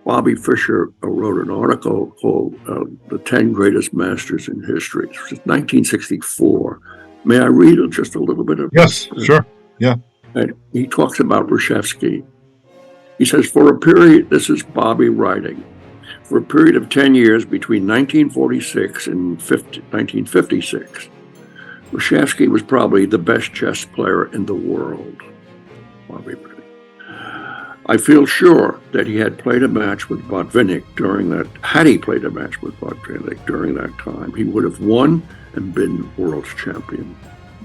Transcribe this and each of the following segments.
Bobby Fischer wrote an article called The 10 Greatest Masters in History. It was 1964. May I read just a little bit of Yes, sure. Yeah. And he talks about Reshevsky. He says, for a period, this is Bobby writing, for a period of 10 years between 1946 and 1956, Reshevsky was probably the best chess player in the world. Bobby writing. I feel sure that he had played a match with Botvinnik during that, had he played a match with Botvinnik during that time, he would have won and been world champion.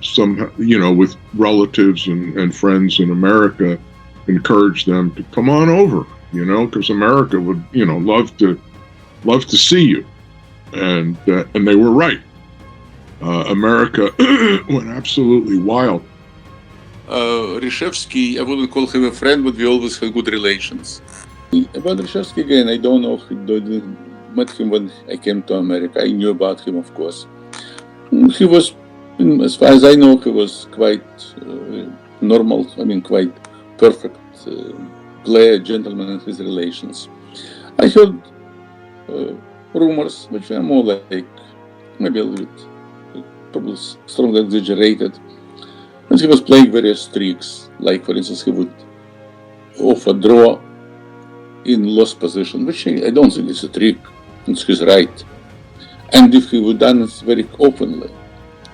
Some, with relatives and friends in America, encourage them to come on over, because America would, love to see you. And they were right. America went absolutely wild. Reshevsky, I wouldn't call him a friend, but we always had good relations. About Reshevsky, again, I don't know if I met him when I came to America. I knew about him, of course. He was, as far as I know, he was quite normal, quite perfect player, gentleman in his relations. I heard rumors, which were more like, maybe a little bit, probably strongly exaggerated. And he was playing various tricks, like for instance, he would offer draw in lost position, which I don't think is a trick, it's his right. And if he would done it very openly,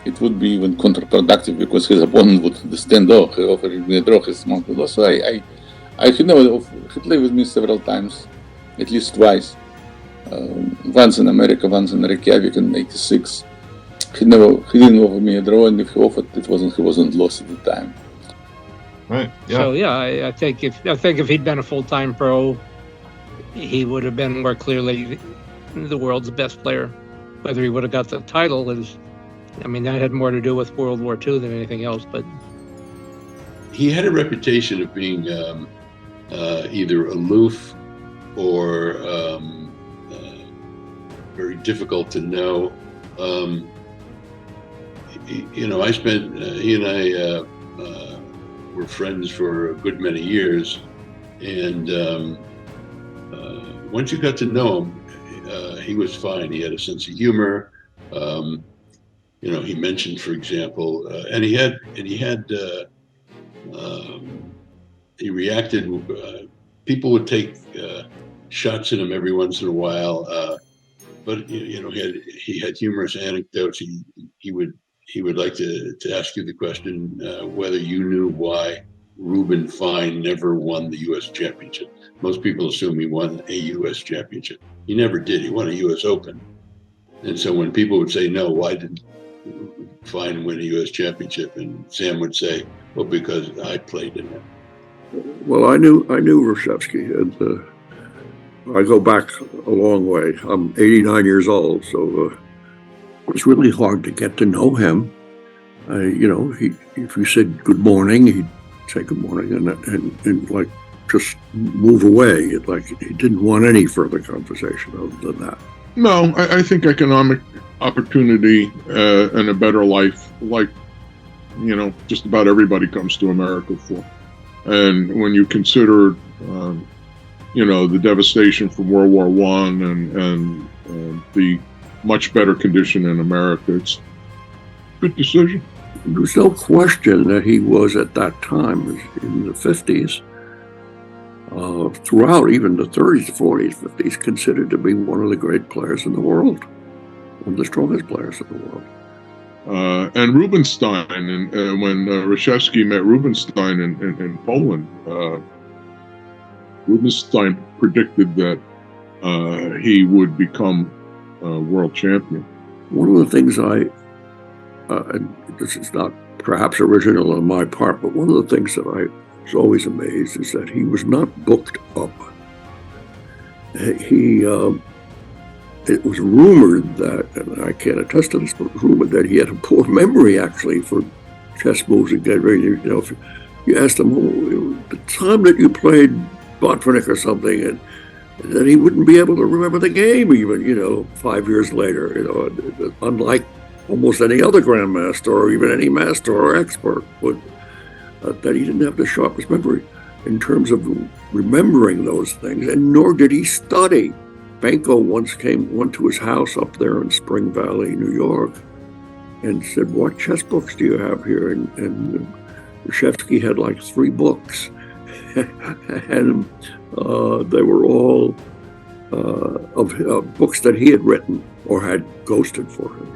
it would be even counterproductive because his opponent would understand, he offered me a draw, he's smart to loss. So he played with me several times, at least twice. Once in America, once in Reykjavik in '86. He didn't offer me a draw, and if he offered, he wasn't lost at the time. Right. Yeah. So I think if he'd been a full-time pro, he would have been more clearly the world's best player. Whether he would have got the title that had more to do with World War II than anything else. But he had a reputation of being either aloof or very difficult to know. He and I were friends for a good many years, and once you got to know him, he was fine. He had a sense of humor. He mentioned, for example, he reacted. People would take shots at him every once in a while, but he had humorous anecdotes. He would like to ask you the question whether you knew why Rueben Fine never won the U.S. championship. Most people assume he won a U.S. championship. He never did. He won a U.S. Open. And so when people would say, no, why did Fine win a U.S. championship? And Sam would say, well, because I played in it. Well, I knew Reshevsky, and I go back a long way. I'm 89 years old, so it was really hard to get to know him. If you said good morning, he'd say good morning and like just move away. He didn't want any further conversation other than that. No, I think economic opportunity and a better life, just about everybody comes to America for. And when you consider, the devastation from World War I and the much better condition in America, it's a good decision. There's no question that he was at that time, in the 50s, throughout even the 30s, 40s, 50s, considered to be one of the great players in the world, one of the strongest players in the world. And Rubinstein, and when Reshevsky met Rubinstein in Poland, Rubinstein predicted that he would become world champion. One of the things and this is not perhaps original on my part, but one of the things that I was always amazed is that he was not booked up. It was rumored that, and I can't attest to this, but it was rumored that he had a poor memory actually for chess moves and get ready. If you asked him, the time that you played Botvinnik or something, and that he wouldn't be able to remember the game even, 5 years later, unlike almost any other grandmaster or even any master or expert would, that he didn't have the sharpest memory. in terms of remembering those things, and nor did he study. Benko once went to his house up there in Spring Valley, New York, and said, "What chess books do you have here?" And Reshevsky had like 3 books, and they were all of books that he had written or had ghosted for him.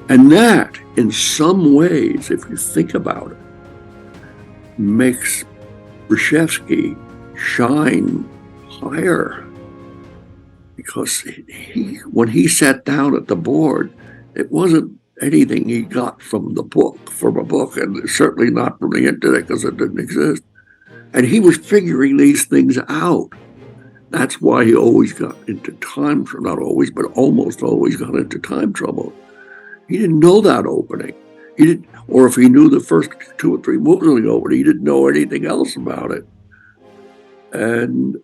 And that, in some ways, if you think about it, makes Reshevsky shine higher, because when he sat down at the board, it wasn't anything he got from a book, and certainly not from the internet, because it didn't exist. And he was figuring these things out. That's why he always got into not always, but almost always got into time trouble. He didn't know that opening. Or if he knew the first 2 or 3 moves of the opening, he didn't know anything else about it. And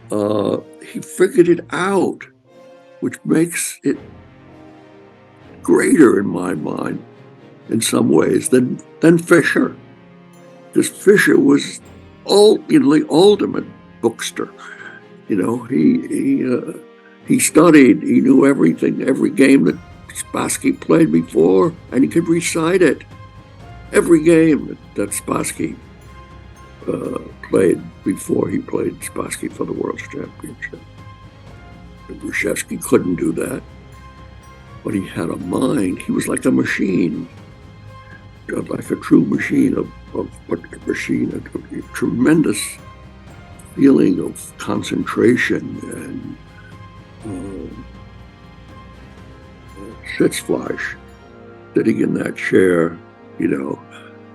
he figured it out, which makes it greater in my mind in some ways than Fischer. Because Fischer was the ultimate bookster. He studied, he knew everything, every game that Spassky played before, and he could recite it. Every game that Spassky played before he played Spassky for the World Championship. Reshevsky couldn't do that, but he had a mind. He was like a machine, like a true machine a tremendous feeling of concentration and Sitzfleisch, sitting in that chair,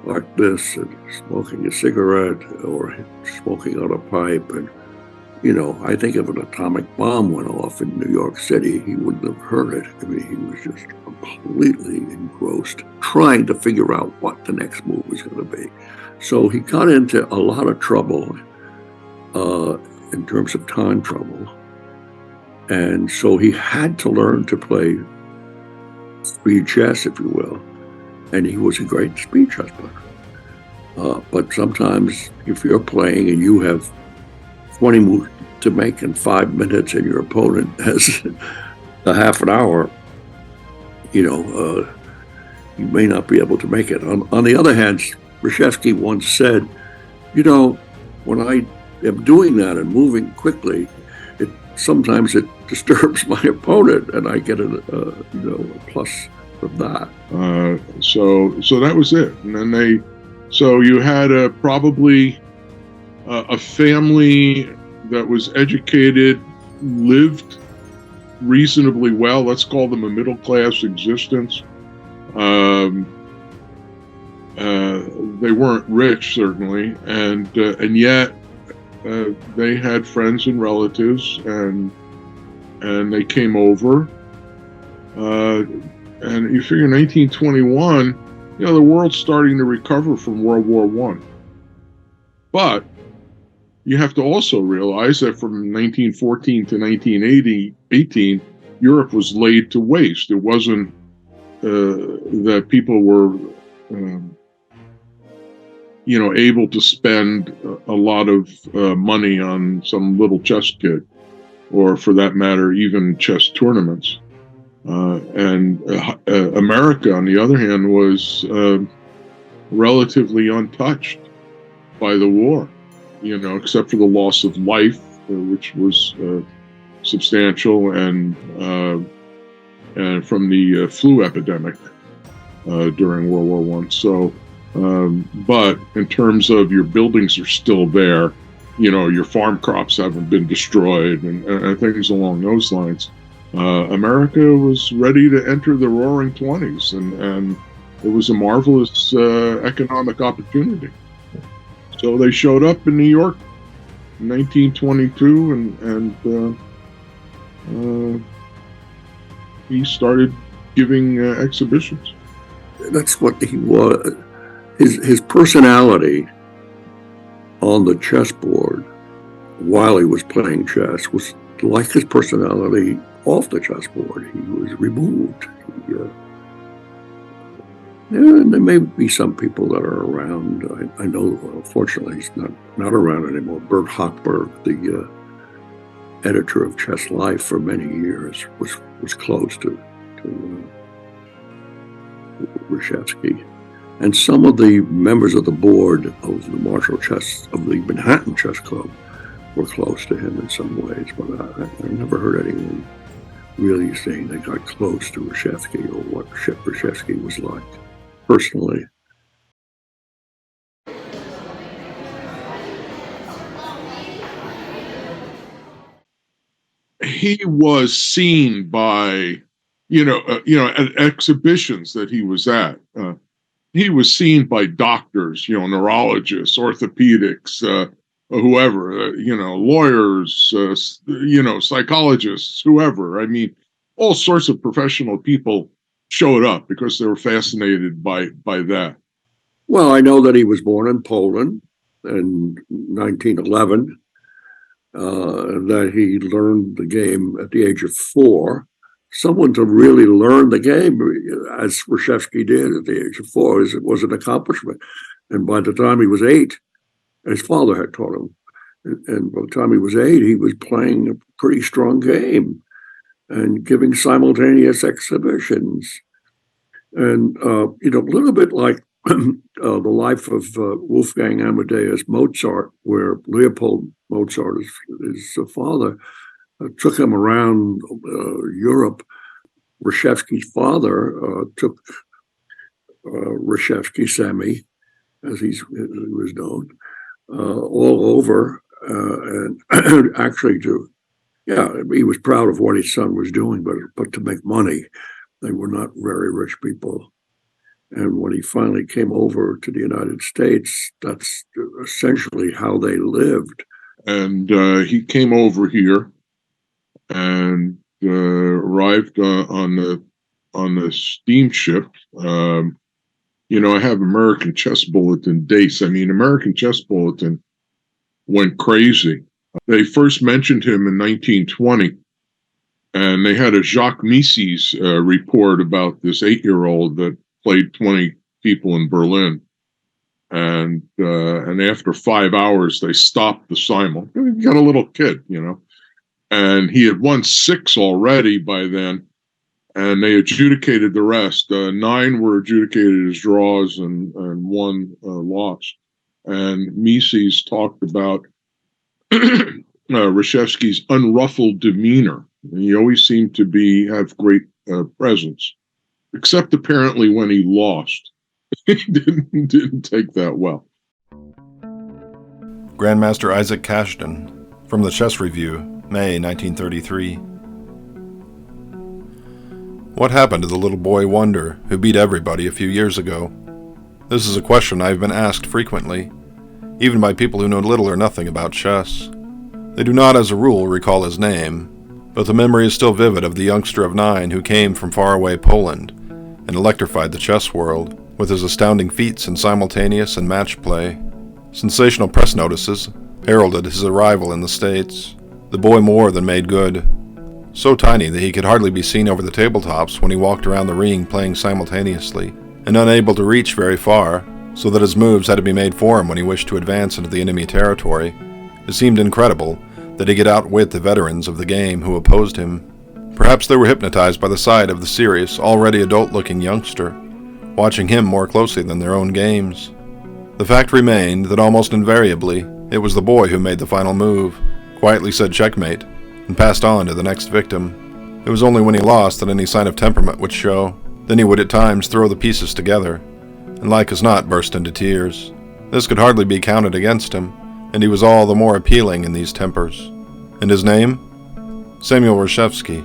like this, and smoking a cigarette or smoking on a pipe. And, I think if an atomic bomb went off in New York City, he wouldn't have heard it. I mean, he was just completely engrossed, trying to figure out what the next move was going to be. So he got into a lot of trouble in terms of time trouble. And so he had to learn to play speed chess, if you will. And he was a great speed chess player. But sometimes if you're playing and you have 20 moves to make in 5 minutes and your opponent has a half an hour, you may not be able to make it. On the other hand, Reshevsky once said, when I am doing that and moving quickly, sometimes it disturbs my opponent, and I get a plus from that. So that was it. And then so you had probably a family that was educated, lived reasonably well. Let's call them a middle-class existence. They weren't rich, certainly, and yet they had friends and relatives, and they came over. And you figure 1921, the world's starting to recover from World War I. But you have to also realize that from 1914 to 1918, Europe was laid to waste. It wasn't that people were, able to spend a lot of money on some little chess kid, or for that matter, even chess tournaments. And America, on the other hand, was relatively untouched by the war, except for the loss of life, which was substantial, and from the flu epidemic during World War I. So, but in terms of your buildings are still there, your farm crops haven't been destroyed, and things along those lines. America was ready to enter the Roaring '20s, and it was a marvelous economic opportunity. So they showed up in New York in 1922, and he started giving exhibitions. That's what he was. His personality on the chessboard while he was playing chess was like his personality off the chessboard. He was removed. Yeah, and there may be some people that are around. I know, fortunately, he's not around anymore. Bert Hochberg, the editor of Chess Life for many years, was close to Reshevsky. And some of the members of the board of the Manhattan Chess Club were close to him in some ways, but I never heard anyone really saying they got close to Reshevsky or what Reshevsky was like personally. He was seen by, at exhibitions that he was at. He was seen by doctors, neurologists, orthopedics, whoever, lawyers, psychologists, whoever. I mean, all sorts of professional people showed up because they were fascinated by that. Well, I know that he was born in Poland in 1911, that he learned the game at the age of 4. Someone to really learn the game, as Reshevsky did at the age of 4, it was an accomplishment. And by the time he was 8, his father had taught him. And by the time he was 8, he was playing a pretty strong game and giving simultaneous exhibitions. And, a little bit like the life of Wolfgang Amadeus Mozart, where Leopold Mozart, his father, took him around Europe. Reshevsky's father took Reshevsky, Sammy, as he was known, all over, and actually he was proud of what his son was doing, but to make money. They were not very rich people. And when he finally came over to the United States, that's essentially how they lived. And he came over here and arrived on the steamship. I have American Chess Bulletin dates. I mean, American Chess Bulletin went crazy. They first mentioned him in 1920, and they had a Jacques Mises report about this 8-year-old that played 20 people in Berlin. And after 5 hours, they stopped the simul. He got a little kid, and he had won 6 already by then, and they adjudicated the rest. 9 were adjudicated as draws, and 1 lost. And Mises talked about Reshevsky's unruffled demeanor. He always seemed to have great presence, except apparently when he lost. He didn't take that well. Grandmaster Isaac Cashton, from the Chess Review, May 1933. What happened to the little boy wonder who beat everybody a few years ago? This is a question I've been asked frequently, even by people who know little or nothing about chess. They do not, as a rule, recall his name, but the memory is still vivid of the youngster of 9 who came from faraway Poland and electrified the chess world with his astounding feats in simultaneous and match play. Sensational press notices heralded his arrival in the States. The boy more than made good. So tiny that he could hardly be seen over the tabletops when he walked around the ring playing simultaneously, and unable to reach very far, so that his moves had to be made for him when he wished to advance into the enemy territory. It seemed incredible that he could outwit the veterans of the game who opposed him. Perhaps they were hypnotized by the sight of the serious, already adult-looking youngster, watching him more closely than their own games. The fact remained that almost invariably it was the boy who made the final move, quietly said checkmate, and passed on to the next victim. It was only when he lost that any sign of temperament would show. Then he would at times throw the pieces together, and like as not burst into tears. This could hardly be counted against him, and he was all the more appealing in these tempers. And his name? Samuel Reshevsky.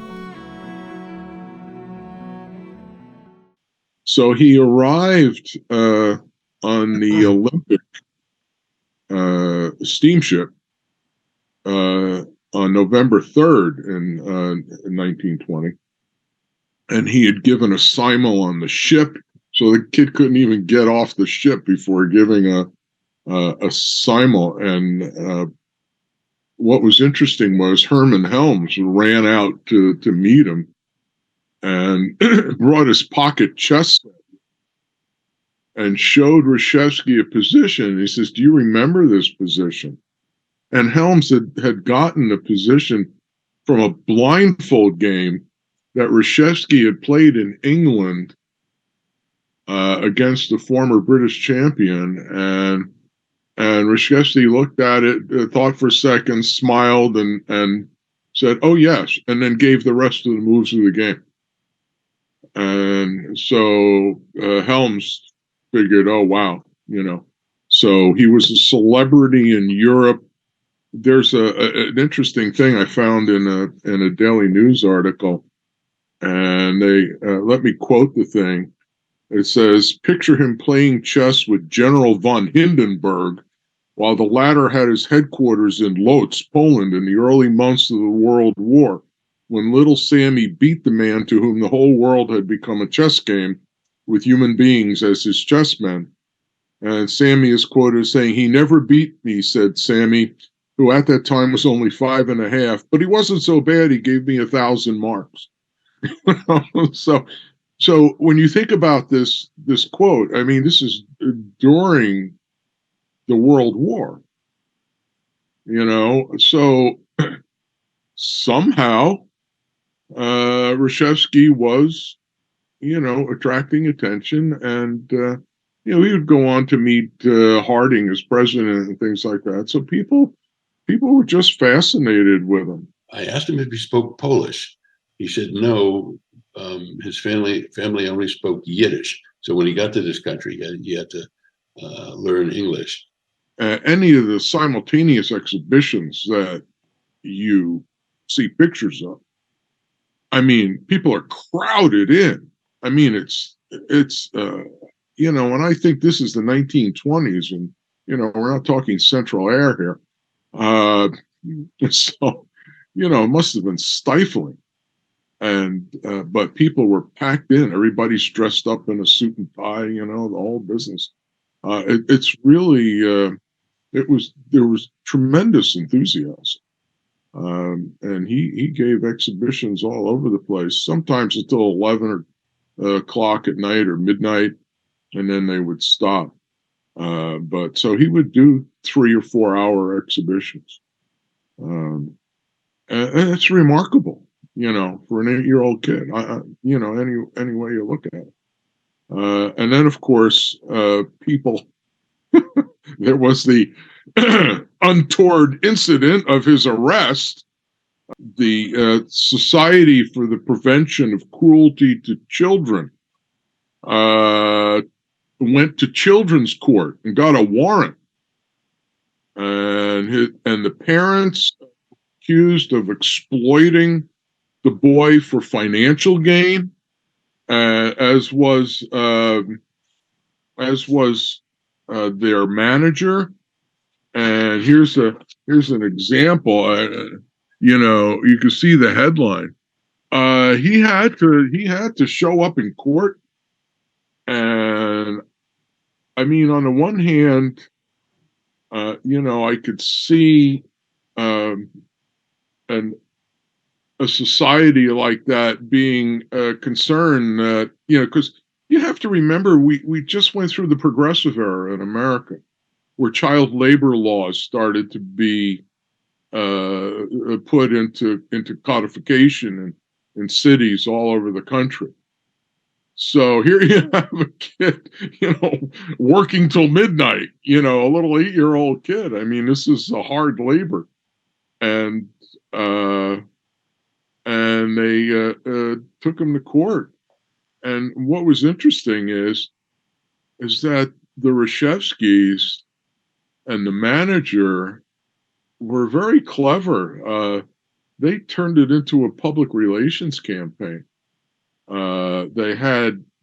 So he arrived on the Olympic steamship on November 3rd in 1920. And he had given a simul on the ship, so the kid couldn't even get off the ship before giving a simul. And what was interesting was Herman Helms ran out to meet him and brought his pocket chess set and showed Reshevsky a position. He says, "Do you remember this position?" And Helms had gotten a position from a blindfold game that Reshevsky had played in England against the former British champion. And Reshevsky looked at it, thought for a second, smiled, and said, "Oh, yes," and then gave the rest of the moves of the game. And so Helms figured, oh, wow, So he was a celebrity in Europe. There's an interesting thing I found in a Daily News article, and they let me quote the thing. It says, "Picture him playing chess with General von Hindenburg while the latter had his headquarters in Lodz, Poland, in the early months of the World War, when little Sammy beat the man to whom the whole world had become a chess game, with human beings as his chessmen." And Sammy is quoted as saying, "He never beat me," said Sammy, who at that time was only 5.5, "but he wasn't so bad. He gave me 1,000 marks." So when you think about this quote, I mean, this is during the World War, so somehow Reshevsky was, attracting attention, and he would go on to meet Harding as president and things like that. So people were just fascinated with him. I asked him if he spoke Polish. He said no. His family only spoke Yiddish. So when he got to this country, he had to learn English. Any of the simultaneous exhibitions that you see pictures of, I mean, people are crowded in. I mean, it's and I think this is the 1920s, and we're not talking Central Air here. So it must have been stifling. And but people were packed in. Everybody's dressed up in a suit and tie. The whole business. It's really there was tremendous enthusiasm, and he gave exhibitions all over the place. Sometimes until 11 o'clock at night or midnight, and then they would stop. But so he would do 3 or 4 hour exhibitions, and it's remarkable. For an 8-year-old kid, any way you look at it. And then, of course, people, there was the untoward incident of his arrest. The Society for the Prevention of Cruelty to Children went to children's court and got a warrant. And the parents accused of exploiting the boy for financial gain, as was their manager. And here's an example. You can see the headline. He had to show up in court, and I mean, on the one hand, I could see a society like that being concerned that, because you have to remember, we just went through the progressive era in America, where child labor laws started to be put into codification in cities all over the country. So here you have a kid, working till midnight, a little 8-year-old kid. I mean, this is a hard labor. And they took him to court. And what was interesting is that the Reshevskys and the manager were very clever. They turned it into a public relations campaign.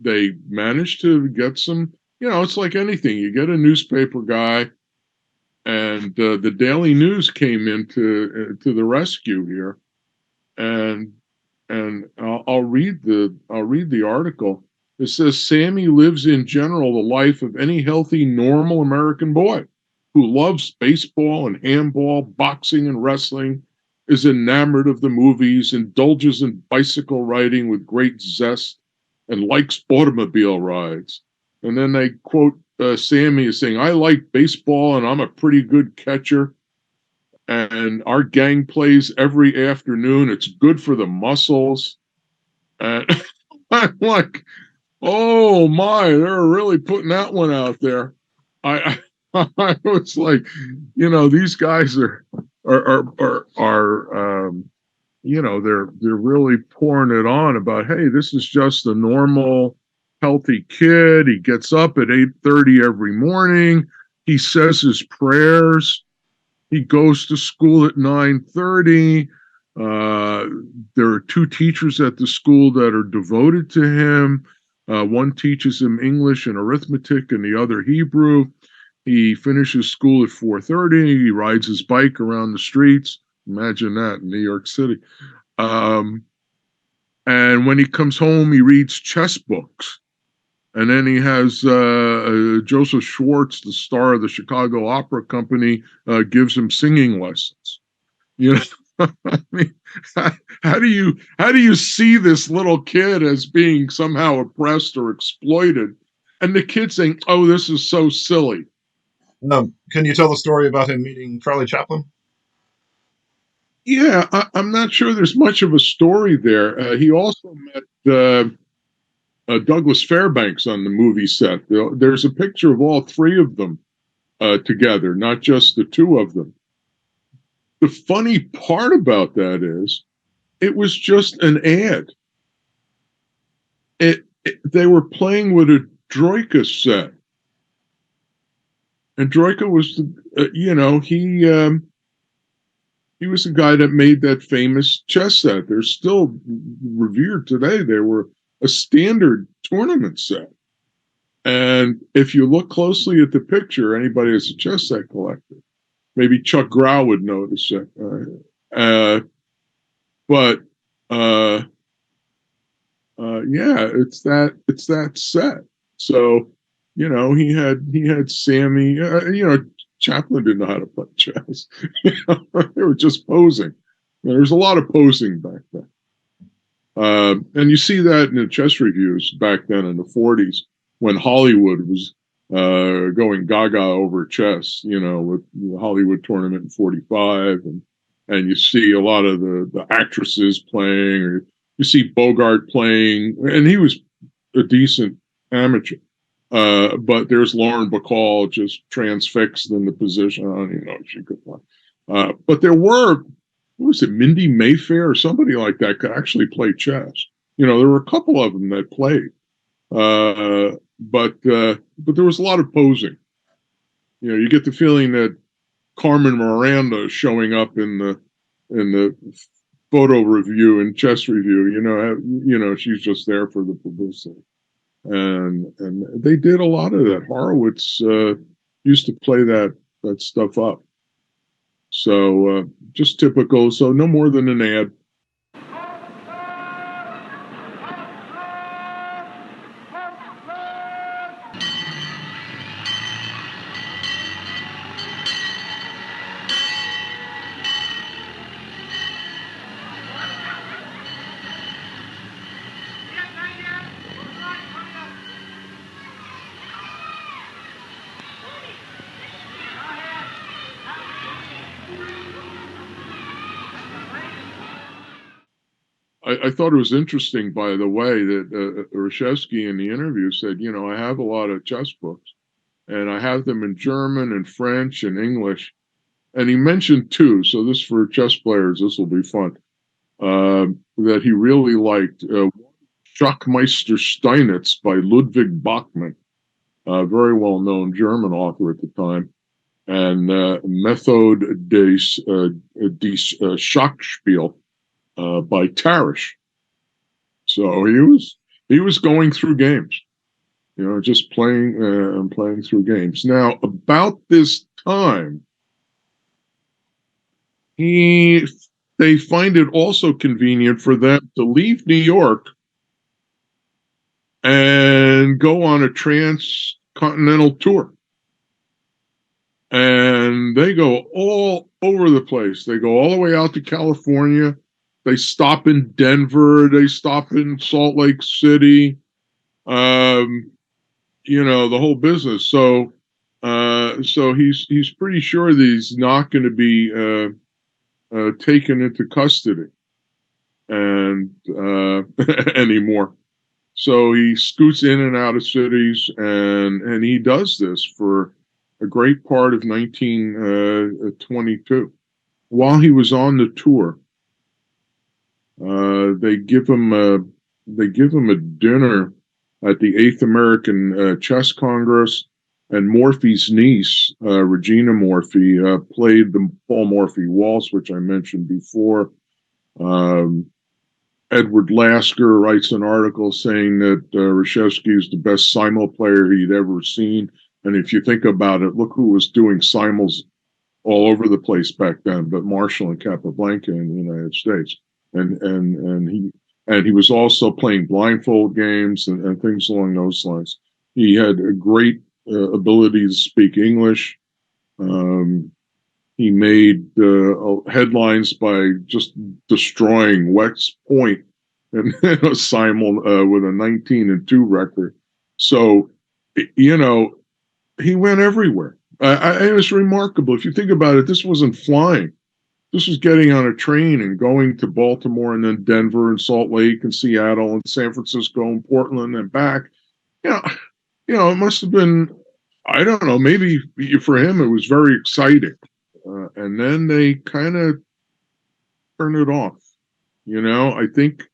They managed to get some, it's like anything. You get a newspaper guy, and the Daily News came to the rescue here. And I'll read the article. It says, "Sammy lives in general the life of any healthy, normal American boy who loves baseball and handball, boxing and wrestling, is enamored of the movies, indulges in bicycle riding with great zest, and likes automobile rides. And then they quote Sammy as saying, "I like baseball and I'm a pretty good catcher. And our gang plays every afternoon. It's good for the muscles." And I'm like, oh my, they're really putting that one out there. I I was like, these guys are they're really pouring it on about, hey, this is just a normal, healthy kid. He gets up at 8:30 every morning. He says his prayers. He goes to school at 9:30. There are 2 teachers at the school that are devoted to him. One teaches him English and arithmetic, and the other Hebrew. He finishes school at 4:30. He rides his bike around the streets. Imagine that in New York City. And when he comes home, he reads chess books. And then he has Joseph Schwartz, the star of the Chicago Opera Company, gives him singing lessons. I mean, how do you see this little kid as being somehow oppressed or exploited, and the kid saying, "Oh, this is so silly"? Can you tell the story about him meeting Charlie Chaplin? Yeah, I'm not sure there's much of a story there. He also met Douglas Fairbanks on the movie set. There's a picture of all 3 of them together, not just the 2 of them. The funny part about that is it was just an ad. They were playing with a Troika set. And Troika was, he was the guy that made that famous chess set. They're still revered today. They were a standard tournament set. And if you look closely at the picture, anybody that's a chess set collector, maybe Chuck Grau would notice it. Yeah, it's that set. So, he had Sammy. Chaplin didn't know how to play chess. They were just posing. There was a lot of posing back then. And you see that in the chess reviews back then in the 40s when Hollywood was going gaga over chess, with the Hollywood tournament in 45. And you see a lot of the actresses playing, or you see Bogart playing, and he was a decent amateur. But there's Lauren Bacall just transfixed in the position. I don't even know if she could play. But there were, what was it, Mindy Mayfair or somebody like that could actually play chess. There were a couple of them that played. But there was a lot of posing. You get the feeling that Carmen Miranda is showing up in the photo review and chess review. She's just there for the publicity. And they did a lot of that. Horowitz used to play that stuff up. So just typical. So no more than an ad. I thought it was interesting, by the way, that Reshevsky in the interview said, I have a lot of chess books, and I have them in German and French and English. And he mentioned 2, so this for chess players, this will be fun, that he really liked Schackmeister Steinitz by Ludwig Bachmann, a very well-known German author at the time, and Methode des Schachspiel, by Tarish. So he was going through games, just playing and playing through games. Now, about this time, they find it also convenient for them to leave New York and go on a transcontinental tour. And they go all over the place. They go all the way out to California. They stop in Denver. They stop in Salt Lake City. the whole business. So he's pretty sure that he's not going to be taken into custody and anymore. So he scoots in and out of cities, and he does this for a great part of 1922. While he was on the tour, they give him a dinner at the 8th American Chess Congress, and Morphy's niece, Regina Morphy, played the Paul Morphy waltz, which I mentioned before. Edward Lasker writes an article saying that Reshevsky is the best simul player he'd ever seen. And if you think about it, look who was doing simuls all over the place back then, but Marshall and Capablanca in the United States. And he was also playing blindfold games and things along those lines. He had a great ability to speak English. He made headlines by just destroying West Point in a simul with a 19-2 record. So, he went everywhere. It was remarkable. If you think about it, this wasn't flying. This was getting on a train and going to Baltimore and then Denver and Salt Lake and Seattle and San Francisco and Portland and back. It must have been, I don't know, maybe for him it was very exciting. And then they kind of turned it off. I think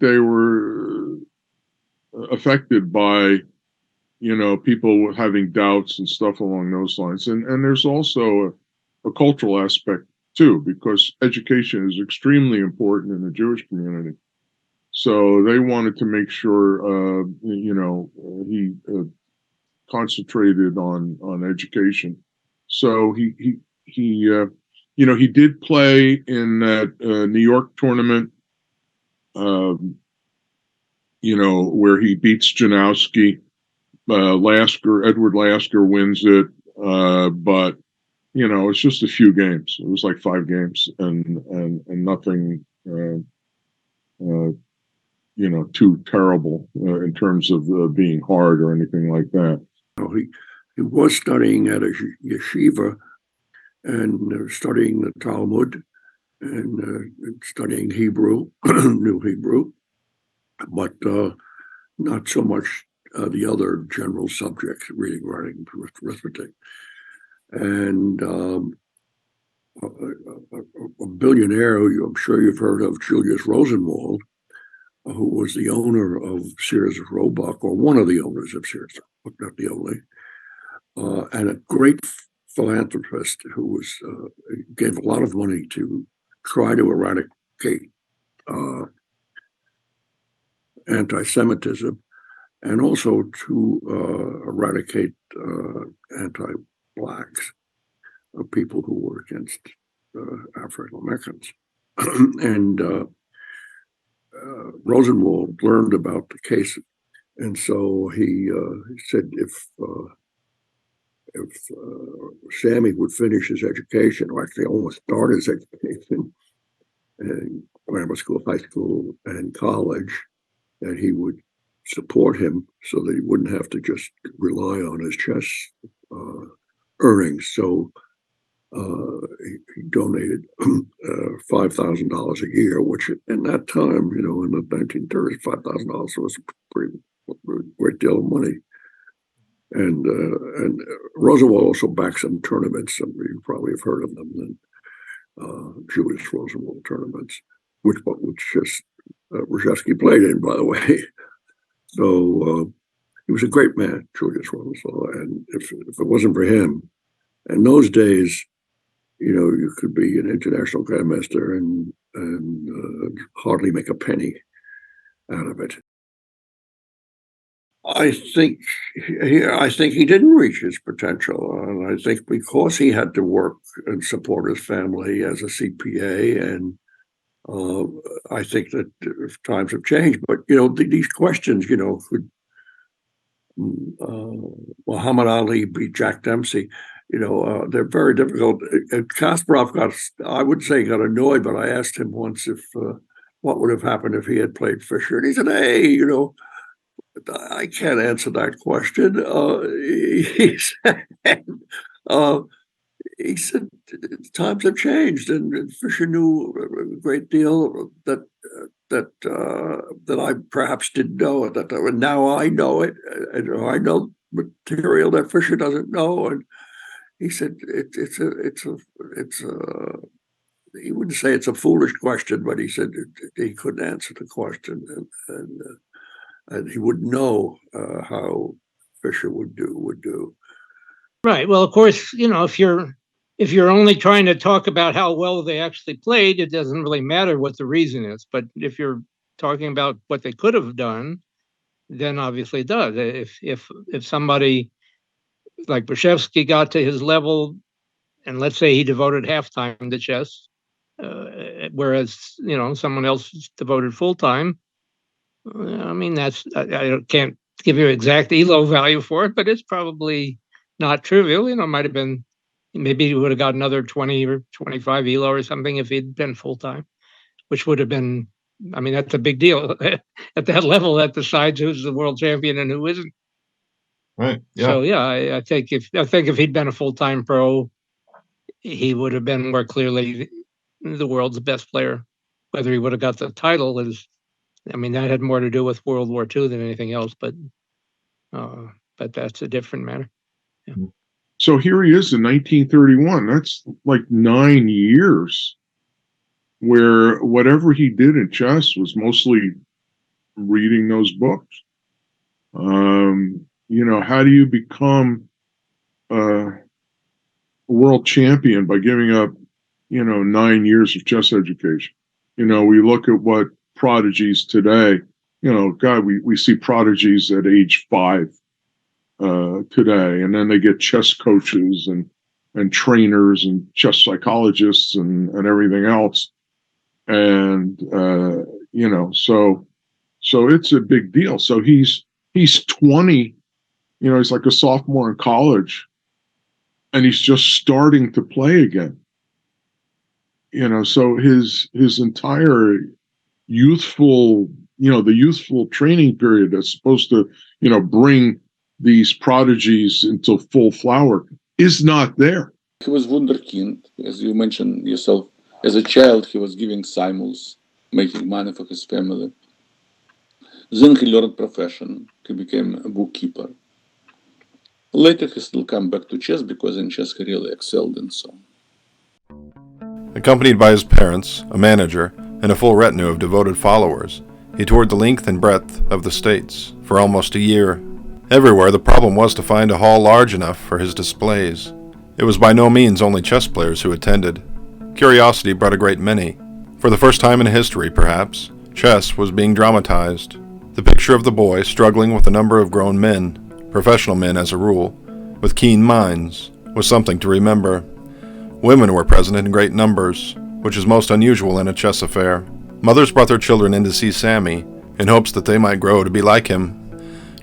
they were affected by, people having doubts and stuff along those lines. And there's also a cultural aspect too, because education is extremely important in the Jewish community. So they wanted to make sure, he concentrated on education. So he did play in that New York tournament, where he beats Janowski. Edward Lasker wins it, but it's just a few games. It was like 5 games, and nothing, too terrible in terms of being hard or anything like that. He was studying at a yeshiva and studying the Talmud and studying Hebrew, New Hebrew, but not so much the other general subjects, reading, writing, arithmetic. And a billionaire who I'm sure you've heard of, Julius Rosenwald, who was the owner of Sears Roebuck, or one of the owners of Sears, but not the only, and a great philanthropist who gave a lot of money to try to eradicate anti-Semitism and also to eradicate anti-blacks, people who were against African Americans. And Rosenwald learned about the case, and so he said if Sammy would finish his education, or actually almost start his education in grammar school, high school, and college, that he would support him so that he wouldn't have to just rely on his chess earnings. So he donated $5,000 a year, which in that time, in the 1930s, $5,000 was a pretty great deal of money. And Roosevelt also backed some tournaments. You probably have heard of them, Jewish Roosevelt tournaments, which just Reshevsky played in, by the way. So he was a great man, Julius Roosevelt. And if it wasn't for him, in those days, you could be an international grandmaster and hardly make a penny out of it. I think he didn't reach his potential, and I think because he had to work and support his family as a CPA, and I think that times have changed. But these questions, could Muhammad Ali beat Jack Dempsey? They're very difficult. And Kasparov got annoyed, but I asked him once if what would have happened if he had played Fischer, and he said, "Hey, I can't answer that question. He said times have changed, and Fischer knew a great deal that I perhaps didn't know. That now I know it, and I know material that Fischer doesn't know. And he said it's a he wouldn't say it's a foolish question, but he said he couldn't answer the question, and he wouldn't know how Fischer would do. Right. Well, of course, if you're only trying to talk about how well they actually played, it doesn't really matter what the reason is. But if you're talking about what they could have done, then obviously it does. If somebody like Reshevsky got to his level, and let's say he devoted half-time to chess, whereas someone else devoted full-time, I mean, I can't give you exact ELO value for it, but it's probably not trivial. It might have been, maybe he would have got another 20 or 25 ELO or something if he'd been full-time, which would have been, I mean, that's a big deal. At that level, that decides who's the world champion and who isn't. Right. Yeah. So yeah, I think if he'd been a full-time pro, he would have been more clearly the world's best player. Whether he would have got the title is, I mean, that had more to do with World War II than anything else, but that's a different matter. Yeah. So here he is in 1931. That's like 9 years where whatever he did in chess was mostly reading those books. How do you become a world champion by giving up, 9 years of chess education? We look at what prodigies today, we see prodigies at age 5 today, and then they get chess coaches and trainers and chess psychologists and everything else. And, so it's a big deal. So he's 20, he's like a sophomore in college, and he's just starting to play again. So his entire youthful, the youthful training period that's supposed to, bring these prodigies into full flower is not there. He was wunderkind, as you mentioned yourself. As a child, he was giving simuls, making money for his family. Then he learned profession. He became a bookkeeper. Later, he still came back to chess because in chess he really excelled and so on. Accompanied by his parents, a manager, and a full retinue of devoted followers, he toured the length and breadth of the States for almost a year. Everywhere, the problem was to find a hall large enough for his displays. It was by no means only chess players who attended. Curiosity brought a great many. For the first time in history, perhaps, chess was being dramatized. The picture of the boy struggling with a number of grown men, professional men as a rule, with keen minds, was something to remember. Women were present in great numbers, which is most unusual in a chess affair. Mothers brought their children in to see Sammy, in hopes that they might grow to be like him.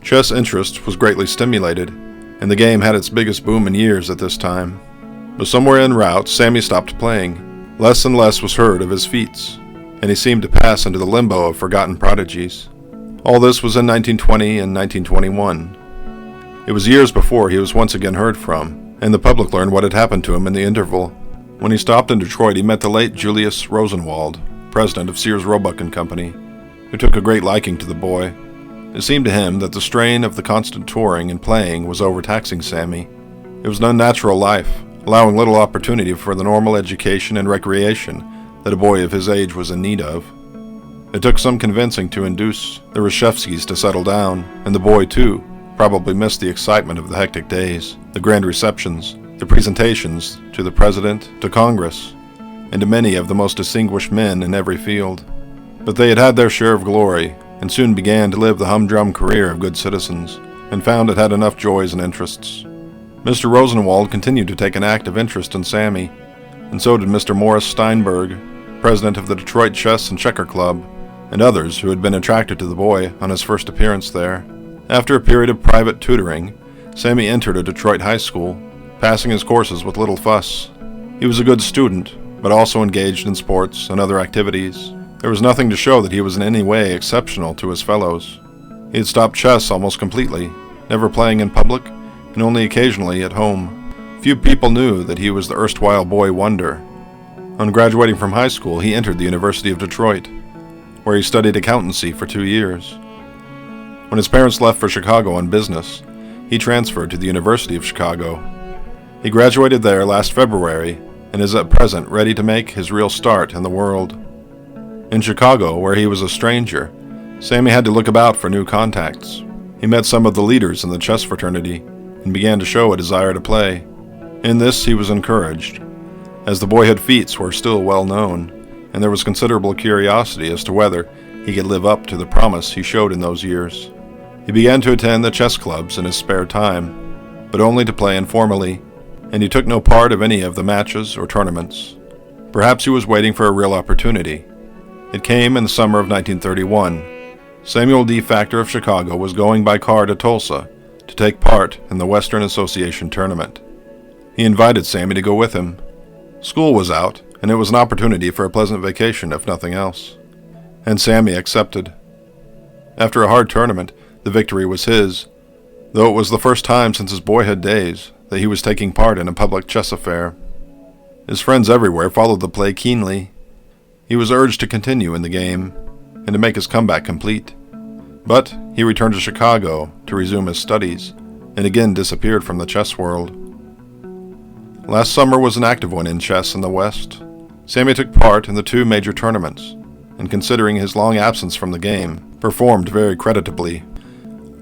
Chess interest was greatly stimulated, and the game had its biggest boom in years at this time. But somewhere en route, Sammy stopped playing. Less and less was heard of his feats, and he seemed to pass into the limbo of forgotten prodigies. All this was in 1920 and 1921. It was years before he was once again heard from, and the public learned what had happened to him in the interval. When he stopped in Detroit, he met the late Julius Rosenwald, president of Sears Roebuck and Company, who took a great liking to the boy. It seemed to him that the strain of the constant touring and playing was overtaxing Sammy. It was an unnatural life, allowing little opportunity for the normal education and recreation that a boy of his age was in need of. It took some convincing to induce the Reshevskys to settle down, and the boy, too, probably missed the excitement of the hectic days, the grand receptions, the presentations to the president, to Congress, and to many of the most distinguished men in every field. But they had their share of glory, and soon began to live the humdrum career of good citizens, and found it had enough joys and interests. Mr. Rosenwald continued to take an active interest in Sammy, and so did Mr. Morris Steinberg, president of the Detroit Chess and Checker Club, and others who had been attracted to the boy on his first appearance there. After a period of private tutoring, Sammy entered a Detroit high school, passing his courses with little fuss. He was a good student, but also engaged in sports and other activities. There was nothing to show that he was in any way exceptional to his fellows. He had stopped chess almost completely, never playing in public, and only occasionally at home. Few people knew that he was the erstwhile boy wonder. On graduating from high school, he entered the University of Detroit, where he studied accountancy for 2 years. When his parents left for Chicago on business, he transferred to the University of Chicago. He graduated there last February and is at present ready to make his real start in the world. In Chicago, where he was a stranger, Sammy had to look about for new contacts. He met some of the leaders in the chess fraternity and began to show a desire to play. In this he was encouraged, as the boyhood feats were still well known, and there was considerable curiosity as to whether he could live up to the promise he showed in those years. He began to attend the chess clubs in his spare time, but only to play informally, and he took no part of any of the matches or tournaments. Perhaps he was waiting for a real opportunity. It came in the summer of 1931. Samuel D. Factor of Chicago was going by car to Tulsa to take part in the Western Association tournament. He invited Sammy to go with him. School was out, and it was an opportunity for a pleasant vacation, if nothing else. And Sammy accepted. After a hard tournament, the victory was his, though it was the first time since his boyhood days that he was taking part in a public chess affair. His friends everywhere followed the play keenly. He was urged to continue in the game and to make his comeback complete. But he returned to Chicago to resume his studies and again disappeared from the chess world. Last summer was an active one in chess in the West. Sammy took part in the 2 major tournaments, and considering his long absence from the game, performed very creditably.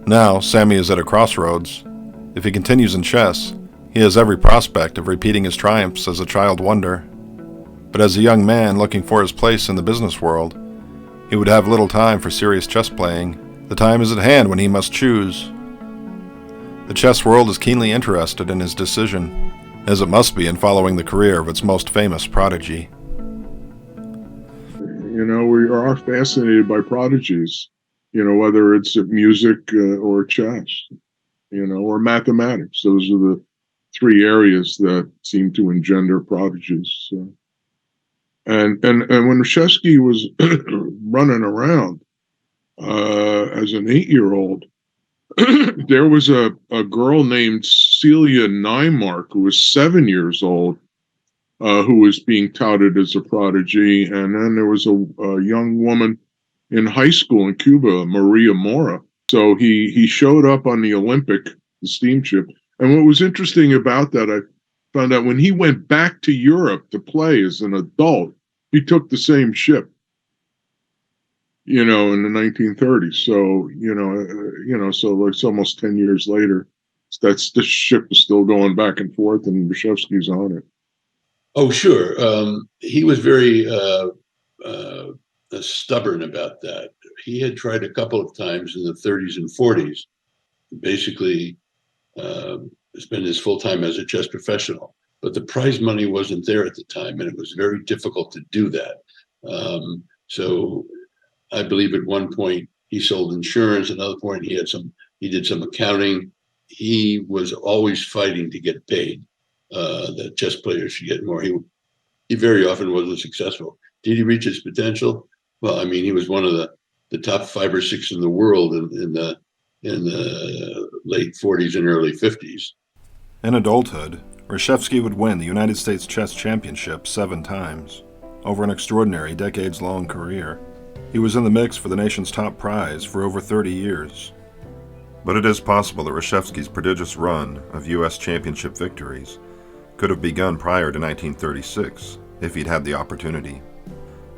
Now, Sammy is at a crossroads. If he continues in chess, he has every prospect of repeating his triumphs as a child wonder. But as a young man looking for his place in the business world, he would have little time for serious chess playing. The time is at hand when he must choose. The chess world is keenly interested in his decision, as it must be in following the career of its most famous prodigy. You know, we are fascinated by prodigies, you know, whether it's music or chess, you know, or mathematics. Those are the 3 areas that seem to engender prodigies. And when Reshevsky was running around as an 8-year-old, there was a girl named Celia Neimark, who was 7 years old, who was being touted as a prodigy. And then there was a young woman in high school in Cuba, Maria Mora. So he showed up on the Olympic, the steamship. And what was interesting about that, I found out when he went back to Europe to play as an adult, he took the same ship, you know, in the 1930s. So, so it's almost 10 years later. This ship is still going back and forth, and Reshevsky's on it. Oh, sure. He was very stubborn about that. He had tried a couple of times in the 30s and 40s, basically spend his full time as a chess professional. But the prize money wasn't there at the time, and it was very difficult to do that. So I believe at one point he sold insurance. Another point he did some accounting. He was always fighting to get paid. That chess players should get more. He very often wasn't successful. Did he reach his potential? Well, I mean, he was one of the top 5 or 6 in the world in the late 40s and early 50s. In adulthood, Reshevsky would win the United States Chess Championship 7 times, over an extraordinary decades-long career. He was in the mix for the nation's top prize for over 30 years. But it is possible that Reshevsky's prodigious run of U.S. championship victories could have begun prior to 1936, if he'd had the opportunity.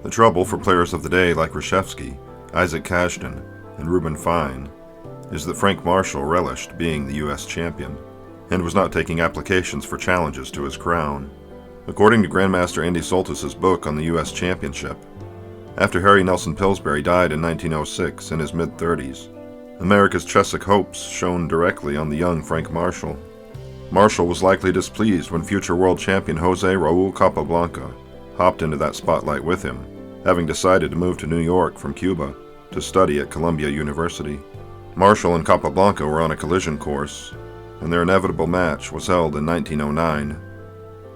The trouble for players of the day like Reshevsky, Isaac Kashdan, and Rueben Fine is that Frank Marshall relished being the U.S. champion, and was not taking applications for challenges to his crown. According to Grandmaster Andy Soltis's book on the U.S. Championship, after Harry Nelson Pillsbury died in 1906 in his mid-30s, America's chessic hopes shone directly on the young Frank Marshall. Marshall was likely displeased when future world champion Jose Raul Capablanca hopped into that spotlight with him, having decided to move to New York from Cuba to study at Columbia University. Marshall and Capablanca were on a collision course, and their inevitable match was held in 1909.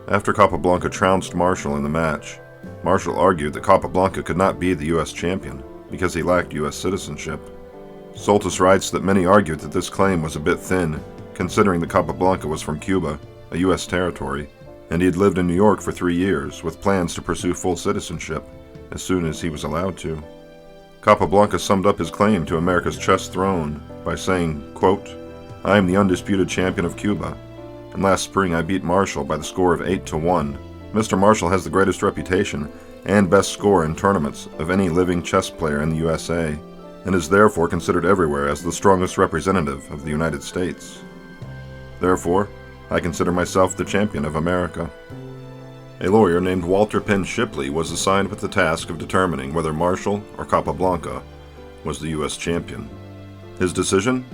After Capablanca trounced Marshall in the match, Marshall argued that Capablanca could not be the U.S. champion because he lacked U.S. citizenship. Soltis writes that many argued that this claim was a bit thin, considering that Capablanca was from Cuba, a U.S. territory, and he had lived in New York for 3 years with plans to pursue full citizenship as soon as he was allowed to. Capablanca summed up his claim to America's chess throne by saying, quote, "I am the undisputed champion of Cuba, and last spring I beat Marshall by the score of 8-1. Mr. Marshall has the greatest reputation and best score in tournaments of any living chess player in the USA, and is therefore considered everywhere as the strongest representative of the United States. Therefore, I consider myself the champion of America." A lawyer named Walter Penn Shipley was assigned with the task of determining whether Marshall or Capablanca was the U.S. champion. His decision?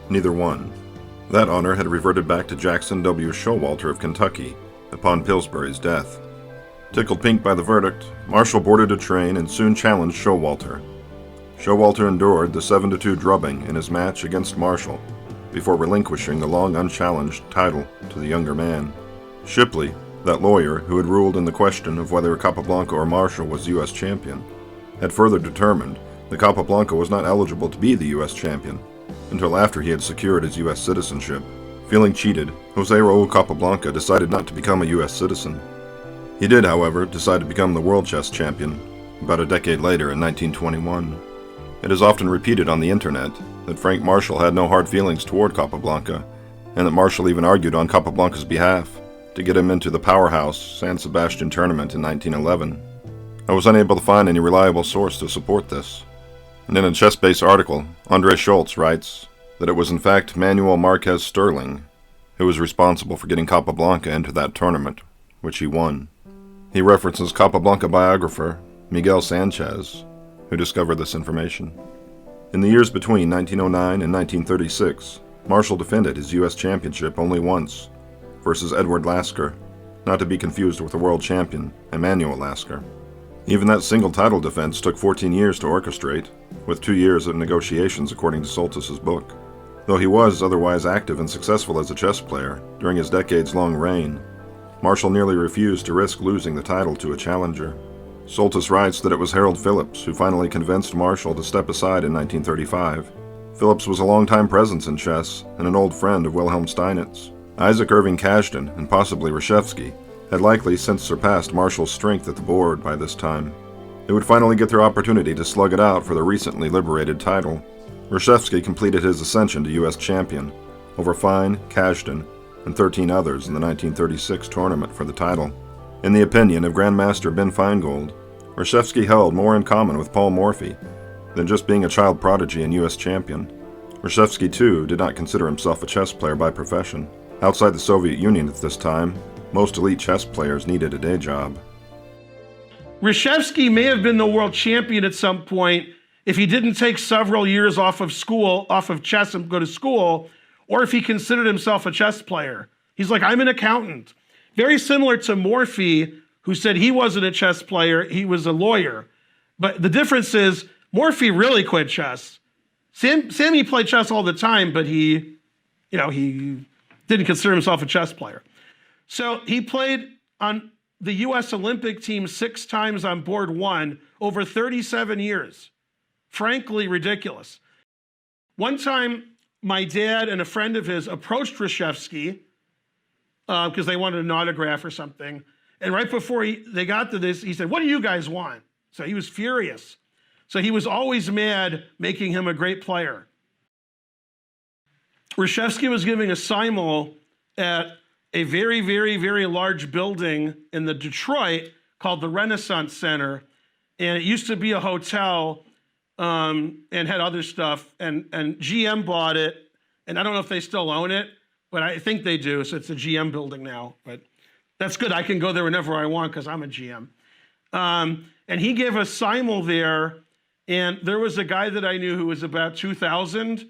Neither one. That honor had reverted back to Jackson W. Showalter of Kentucky upon Pillsbury's death. Tickled pink by the verdict, Marshall boarded a train and soon challenged Showalter. Showalter endured the 7-2 drubbing in his match against Marshall before relinquishing the long unchallenged title to the younger man. Shipley, that lawyer who had ruled in the question of whether Capablanca or Marshall was U.S. champion, had further determined that Capablanca was not eligible to be the U.S. champion until after he had secured his U.S. citizenship. Feeling cheated, Jose Raul Capablanca decided not to become a U.S. citizen. He did, however, decide to become the world chess champion about a decade later in 1921. It is often repeated on the internet that Frank Marshall had no hard feelings toward Capablanca, and that Marshall even argued on Capablanca's behalf to get him into the powerhouse San Sebastian tournament in 1911. I was unable to find any reliable source to support this, and in a chess-based article, Andre Schultz writes that it was in fact Manuel Marquez Sterling who was responsible for getting Capablanca into that tournament, which he won. He references Capablanca biographer Miguel Sanchez, who discovered this information. In the years between 1909 and 1936, Marshall defended his U.S. championship only once, versus Edward Lasker, not to be confused with the world champion, Emanuel Lasker. Even that single title defense took 14 years to orchestrate, with 2 years of negotiations according to Soltis's book. Though he was otherwise active and successful as a chess player during his decades-long reign, Marshall nearly refused to risk losing the title to a challenger. Soltis writes that it was Harold Phillips who finally convinced Marshall to step aside in 1935. Phillips was a longtime presence in chess and an old friend of Wilhelm Steinitz. Isaac Irving Kazhdan, and possibly Reshevsky, had likely since surpassed Marshall's strength at the board by this time. They would finally get their opportunity to slug it out for the recently liberated title. Reshevsky completed his ascension to U.S. champion over Fine, Kazhdan, and 13 others in the 1936 tournament for the title. In the opinion of Grandmaster Ben Feingold, Reshevsky held more in common with Paul Morphy than just being a child prodigy and U.S. champion. Reshevsky, too, did not consider himself a chess player by profession. Outside the Soviet Union at this time, most elite chess players needed a day job. Reshevsky may have been the world champion at some point if he didn't take several years off of chess and go to school, or if he considered himself a chess player. He's like, I'm an accountant. Very similar to Morphy, who said he wasn't a chess player, he was a lawyer. But the difference is, Morphy really quit chess. Sammy played chess all the time, but he didn't consider himself a chess player. So he played on the U.S. Olympic team 6 times on board 1 over 37 years. Frankly, ridiculous. One time, my dad and a friend of his approached Reshevsky because they wanted an autograph or something. And right before they got to this, he said, "What do you guys want?" So he was furious. So he was always mad, making him a great player. Reshevsky was giving a simul at a very, very, very large building in the Detroit called the Renaissance Center. And it used to be a hotel and had other stuff. And GM bought it. And I don't know if they still own it, but I think they do. So it's a GM building now. But that's good. I can go there whenever I want because I'm a GM. And he gave a simul there. And there was a guy that I knew who was about 2,000.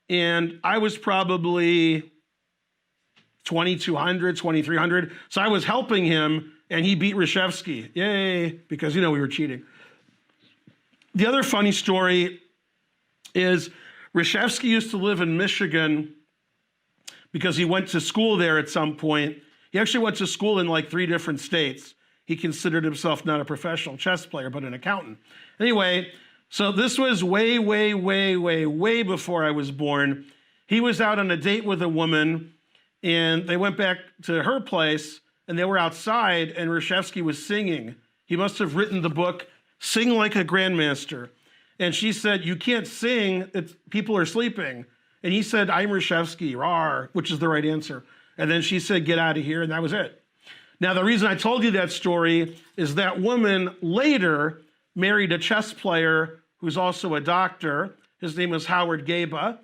And I was probably 2,200, 2,300. So I was helping him, and he beat Reshevsky. Yay, because, we were cheating. The other funny story is Reshevsky used to live in Michigan because he went to school there at some point. He actually went to school in like 3 different states. He considered himself not a professional chess player, but an accountant. Anyway, So this was way, way, way, way, way before I was born. He was out on a date with a woman, and they went back to her place, and they were outside, and Reshevsky was singing. He must have written the book, Sing Like a Grandmaster. And she said, you can't sing, people are sleeping. And he said, I'm Reshevsky, rawr, which is the right answer. And then she said, get out of here, and that was it. Now, the reason I told you that story is that woman later married a chess player who's also a doctor. His name was Howard Gaba.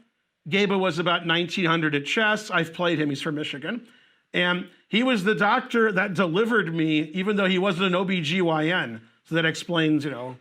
Gaba was about 1900 at chess. I've played him, he's from Michigan. And he was the doctor that delivered me, even though he wasn't an OBGYN. So that explains, a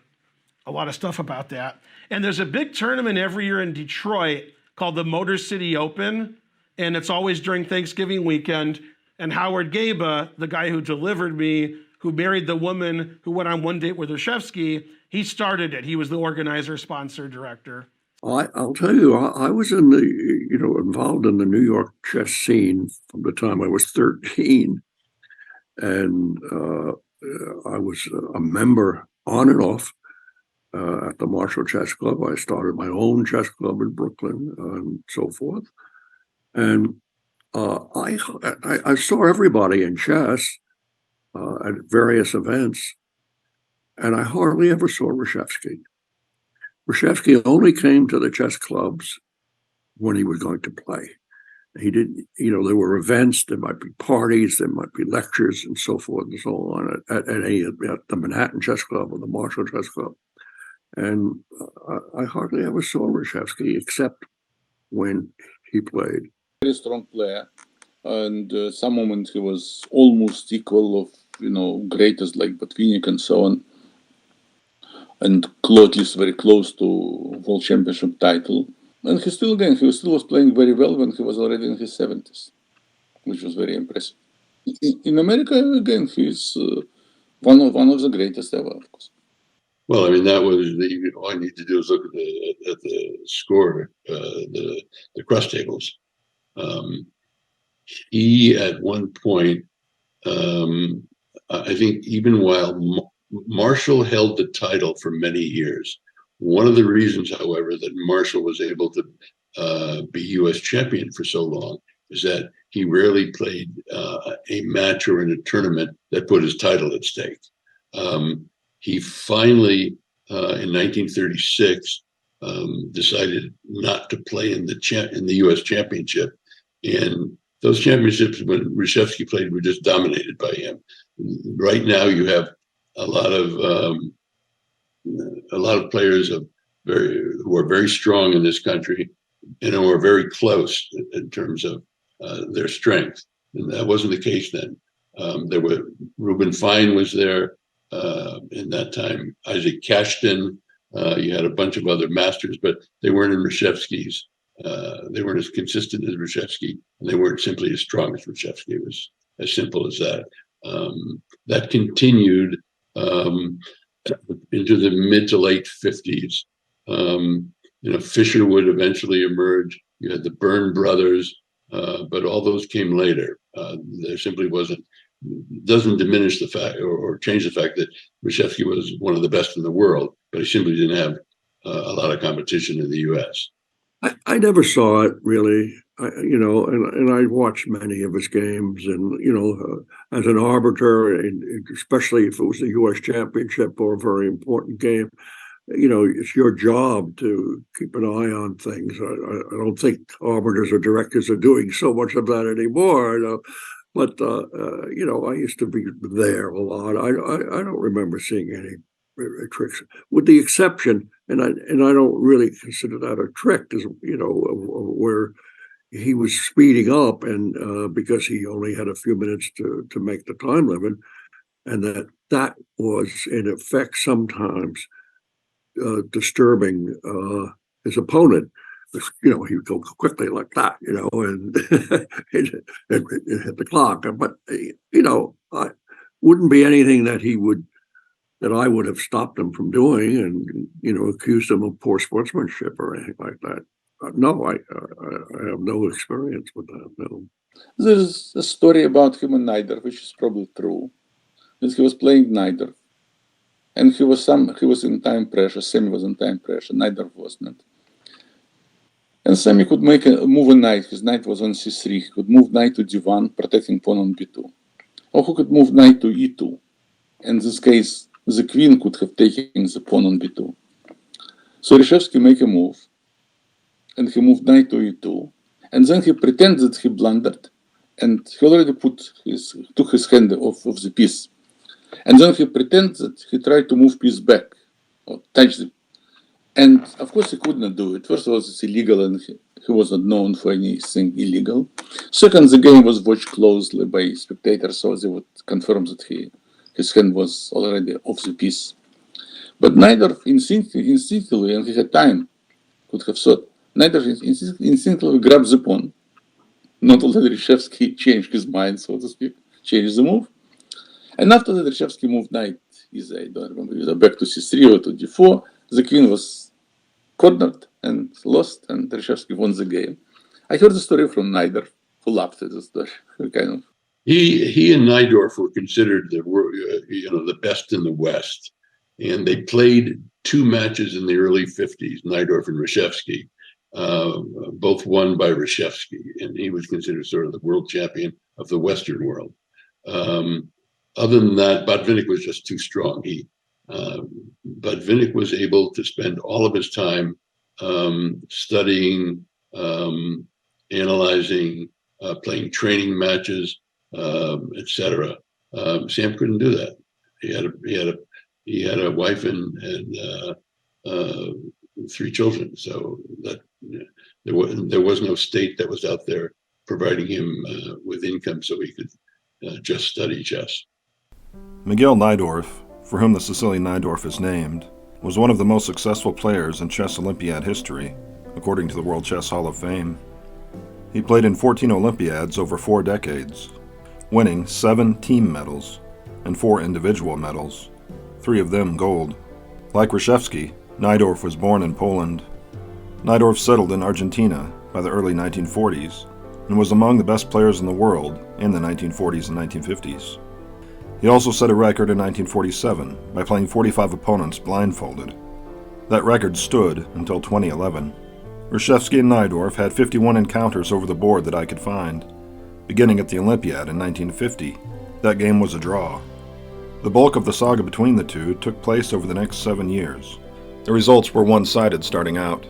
lot of stuff about that. And there's a big tournament every year in Detroit called the Motor City Open, and it's always during Thanksgiving weekend. And Howard Gaba, the guy who delivered me, who married the woman who went on one date with Reshevsky, he started it. He was the organizer, sponsor, director. I'll tell you, I was involved in the New York chess scene from the time I was 13. And I was a member on and off at the Marshall Chess Club. I started my own chess club in Brooklyn and so forth. And I saw everybody in chess at various events, and I hardly ever saw Reshevsky. Reshevsky only came to the chess clubs when he was going to play. He didn't, there were events, there might be parties, there might be lectures and so forth and so on at the Manhattan Chess Club or the Marshall Chess Club. And I hardly ever saw Reshevsky except when he played. Very strong player, and some moments he was almost equal of greatest like Botvinnik and so on, and at least very close to world championship title. And he still was playing very well when he was already in his 70s, which was very impressive. In America, again, he's one of the greatest ever, of course. Well, I mean, that was all you need to do is look at the score, the cross tables. He at one point, I think, even while Marshall held the title for many years. One of the reasons, however, that Marshall was able to be U.S. champion for so long is that he rarely played a match or in a tournament that put his title at stake. He finally, in 1936, decided not to play in the U.S. championship, and those championships, when Reshevsky played, were just dominated by him. Right now, you have a lot of players who are very strong in this country and who are very close in terms of their strength. And that wasn't the case then. Rueben Fine was there in that time. Isaac Cashton. You had a bunch of other masters, but they weren't in Reshevsky's. They weren't as consistent as Reshevsky, and they weren't simply as strong as Reshevsky. It was as simple as that. That continued into the mid to late 50s. Fischer would eventually emerge. You had the Byrne brothers, but all those came later. There simply doesn't diminish the fact or change the fact that Reshevsky was one of the best in the world, but he simply didn't have a lot of competition in the U.S. I never saw it really, and I watched many of his games, and as an arbiter, and especially if it was the U.S. Championship or a very important game, it's your job to keep an eye on things. I don't think arbiters or directors are doing so much of that anymore. But I used to be there a lot. I don't remember seeing any tricks, with the exception, and I don't really consider that a trick, where he was speeding up, and because he only had a few minutes to make the time limit, and that was in effect sometimes disturbing his opponent. He would go quickly like that, and it hit the clock. But I wouldn't be anything that I would have stopped him from doing, and accused him of poor sportsmanship or anything like that. No, I have no experience with that. No. There's a story about him in Najdorf, which is probably true. That he was playing Najdorf, and he was in time pressure. Sammy was in time pressure. Najdorf was not. And Sammy could make a move a knight. His knight was on c3. He could move knight to d1, protecting pawn on b2. Or he could move knight to e2. In this case, the queen could have taken the pawn on b2. So Reshevsky make a move, and he moved knight to e2, and then he pretended he blundered, and he already took his hand off of the piece. And then he pretended that he tried to move piece back, or touch the. And of course he could not do it. First of all, it's illegal, and he was not known for anything illegal. Second, the game was watched closely by spectators, so they would confirm that his hand was already off the piece. But Najdorf instinctively, and he had time, could have thought, Najdorf instinctively grabbed the pawn. Not only Reshevsky changed his mind, so to speak, changed the move. And after that, Reshevsky moved knight, I don't remember, either back to c3 or to d4. The queen was cornered and lost, and Reshevsky won the game. I heard the story from Najdorf, who laughed at the story, kind of. He and Najdorf were considered the best in the West, and they played 2 matches in the early 50s. Najdorf and Reshevsky, both won by Reshevsky, and he was considered sort of the world champion of the Western world. Other than that, Botvinnik was just too strong. Botvinnik was able to spend all of his time studying, analyzing, playing training matches, etc. Sam couldn't do that. He had a wife and 3 children, so that there was no state that was out there providing him with income so he could just study chess. Miguel Najdorf, for whom the Sicilian Najdorf is named, was one of the most successful players in chess Olympiad history, according to the World Chess Hall of Fame. He played in 14 Olympiads over 4 decades, winning 7 team medals and 4 individual medals, 3 of them gold. Like Reshevsky, Najdorf was born in Poland. Najdorf settled in Argentina by the early 1940s and was among the best players in the world in the 1940s and 1950s. He also set a record in 1947 by playing 45 opponents blindfolded. That record stood until 2011. Reshevsky and Najdorf had 51 encounters over the board that I could find. Beginning at the Olympiad in 1950, that game was a draw. The bulk of the saga between the two took place over the next 7 years. The results were one-sided starting out.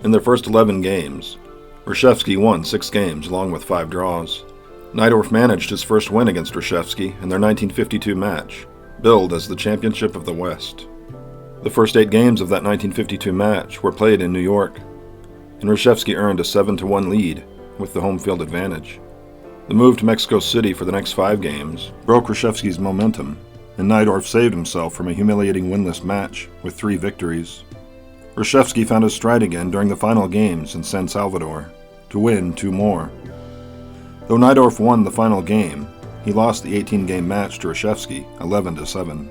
In their first 11 games, Reshevsky won 6 games along with 5 draws. Najdorf managed his first win against Reshevsky in their 1952 match, billed as the Championship of the West. The first 8 games of that 1952 match were played in New York, and Reshevsky earned a 7-1 lead with the home field advantage. The move to Mexico City for the next 5 games broke Reshevsky's momentum, and Najdorf saved himself from a humiliating winless match with 3 victories. Reshevsky found his stride again during the final games in San Salvador to win 2 more. Though Najdorf won the final game, he lost the 18-game match to Reshevsky 11-7.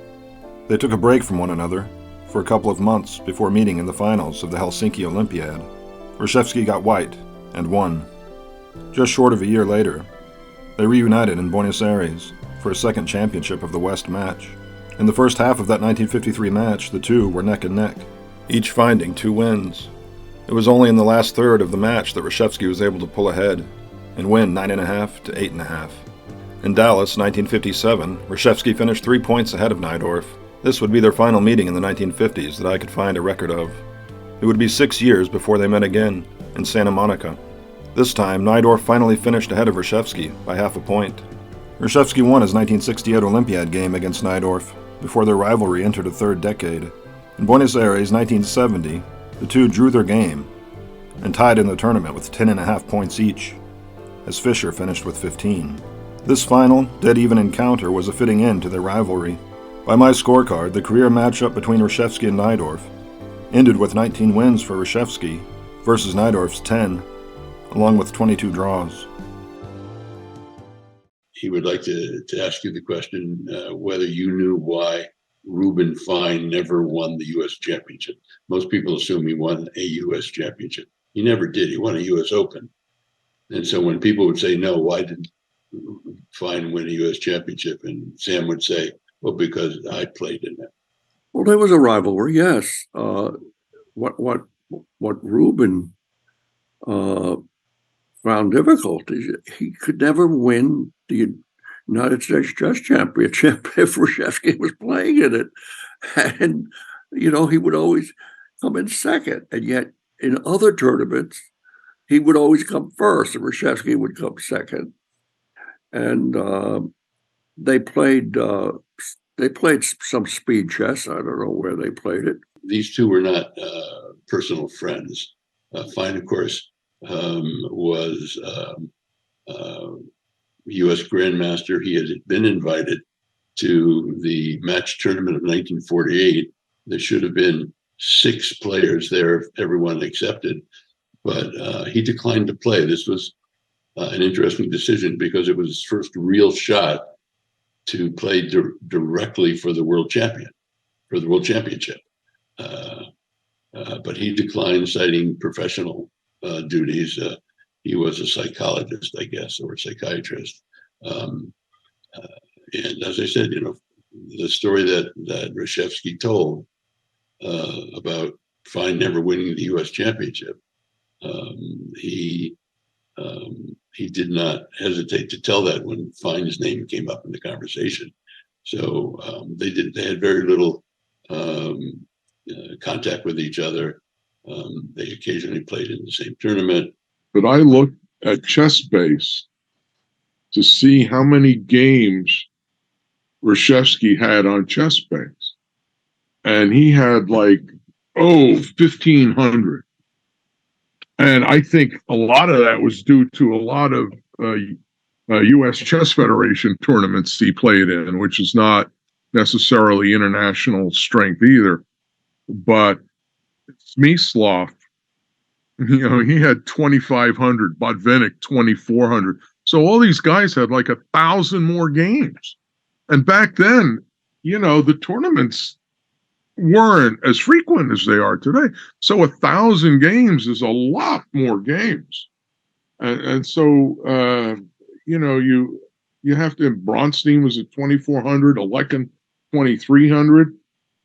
They took a break from one another for a couple of months before meeting in the finals of the Helsinki Olympiad. Reshevsky got white and won. Just short of a year later, they reunited in Buenos Aires for a second Championship of the West match. In the first half of that 1953 match, the two were neck and neck, each finding 2 wins. It was only in the last third of the match that Reshevsky was able to pull ahead and win 9.5 to 8.5. In Dallas, 1957, Reshevsky finished 3 points ahead of Najdorf. This would be their final meeting in the 1950s that I could find a record of. It would be 6 years before they met again in Santa Monica. This time, Najdorf finally finished ahead of Reshevsky by half a point. Reshevsky won his 1968 Olympiad game against Najdorf before their rivalry entered a 3rd decade. In Buenos Aires, 1970, the two drew their game and tied in the tournament with 10.5 points each, as Fischer finished with 15. This final, dead-even encounter was a fitting end to their rivalry. By my scorecard, the career matchup between Reshevsky and Najdorf ended with 19 wins for Reshevsky versus Najdorf's 10, along with 22 draws. He would like to ask you the question whether you knew why Rueben Fine never won the U.S. Championship. Most people assume he won a U.S. Championship. He never did. He won a U.S. Open. And so when people would say, no, why did Fine win a U.S. Championship? And Sam would say, well, because I played in it. Well, there was a rivalry, yes. What Ruben found difficult is he could never win the United States Chess Championship if Reshevsky was playing in it. And, he would always come in second. And yet in other tournaments, he would always come first and Reshevsky would come second. And they played some speed chess. I don't know where they played it. These two were not personal friends. Fine, of course, was U.S. Grandmaster. He had been invited to the match tournament of 1948. There should have been 6 players there if everyone accepted, but he declined to play. This was an interesting decision because it was his first real shot to play directly for the world championship. But he declined, citing professional duties. He was a psychologist, I guess, or a psychiatrist. And as I said, the story that Reshevsky told about Fine never winning the U.S. championship, he did not hesitate to tell that when Fine's name came up in the conversation. So they had very little contact with each other. They occasionally played in the same tournament. But I looked at ChessBase to see how many games Reshevsky had on ChessBase. And he had 1,500. And I think a lot of that was due to a lot of U.S. Chess Federation tournaments he played in, which is not necessarily international strength either. But Smyslov, he had 2,500, Botvinnik 2,400. So all these guys had 1,000 more games. And back then, the tournaments weren't as frequent as they are today. So 1,000 games is a lot more games. And so, you have to, Bronstein was at 2,400, Alekhine 2,300.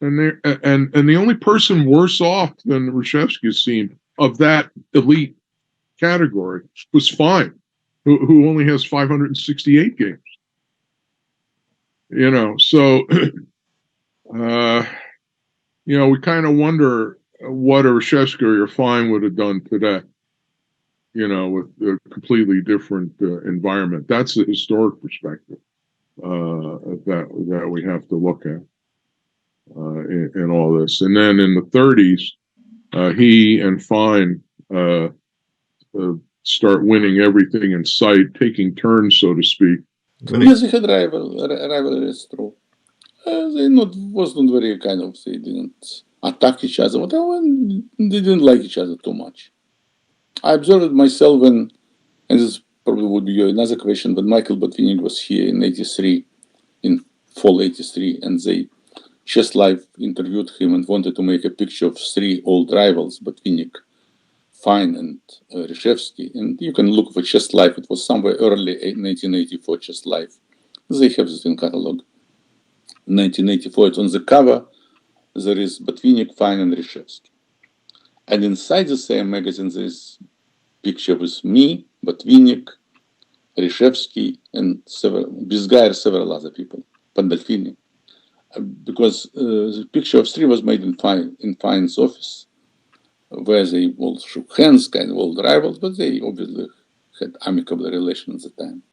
And the only person worse off than Reshevsky's seen of that elite category was Fine, who only has 568 games. So, we kind of wonder what a Reshevsky or Fine would have done today, with a completely different environment. That's the historic perspective that we have to look at in all this. And then in the 30s, he and Fine start winning everything in sight, taking turns, so to speak. Yes, they had rivalries, true. They wasn't very they didn't attack each other, but they didn't like each other too much. I observed it myself and this probably would be another question, but Michael Botvinnik was here in fall 83, and Chess Life interviewed him and wanted to make a picture of 3 old rivals, Botvinnik, Fine, and Reshevsky. And you can look for Chess Life. It was somewhere early 1984 Chess Life. They have this in catalog. 1984, it's on the cover. There is Botvinnik, Fine, and Reshevsky. And inside the same magazine, there is picture with me, Botvinnik, Reshevsky, and several other people, Pandolfini. Because the picture of 3 was made in Fine's office, where they all shook hands, kind of old rivals, but they obviously had amicable relations at the time.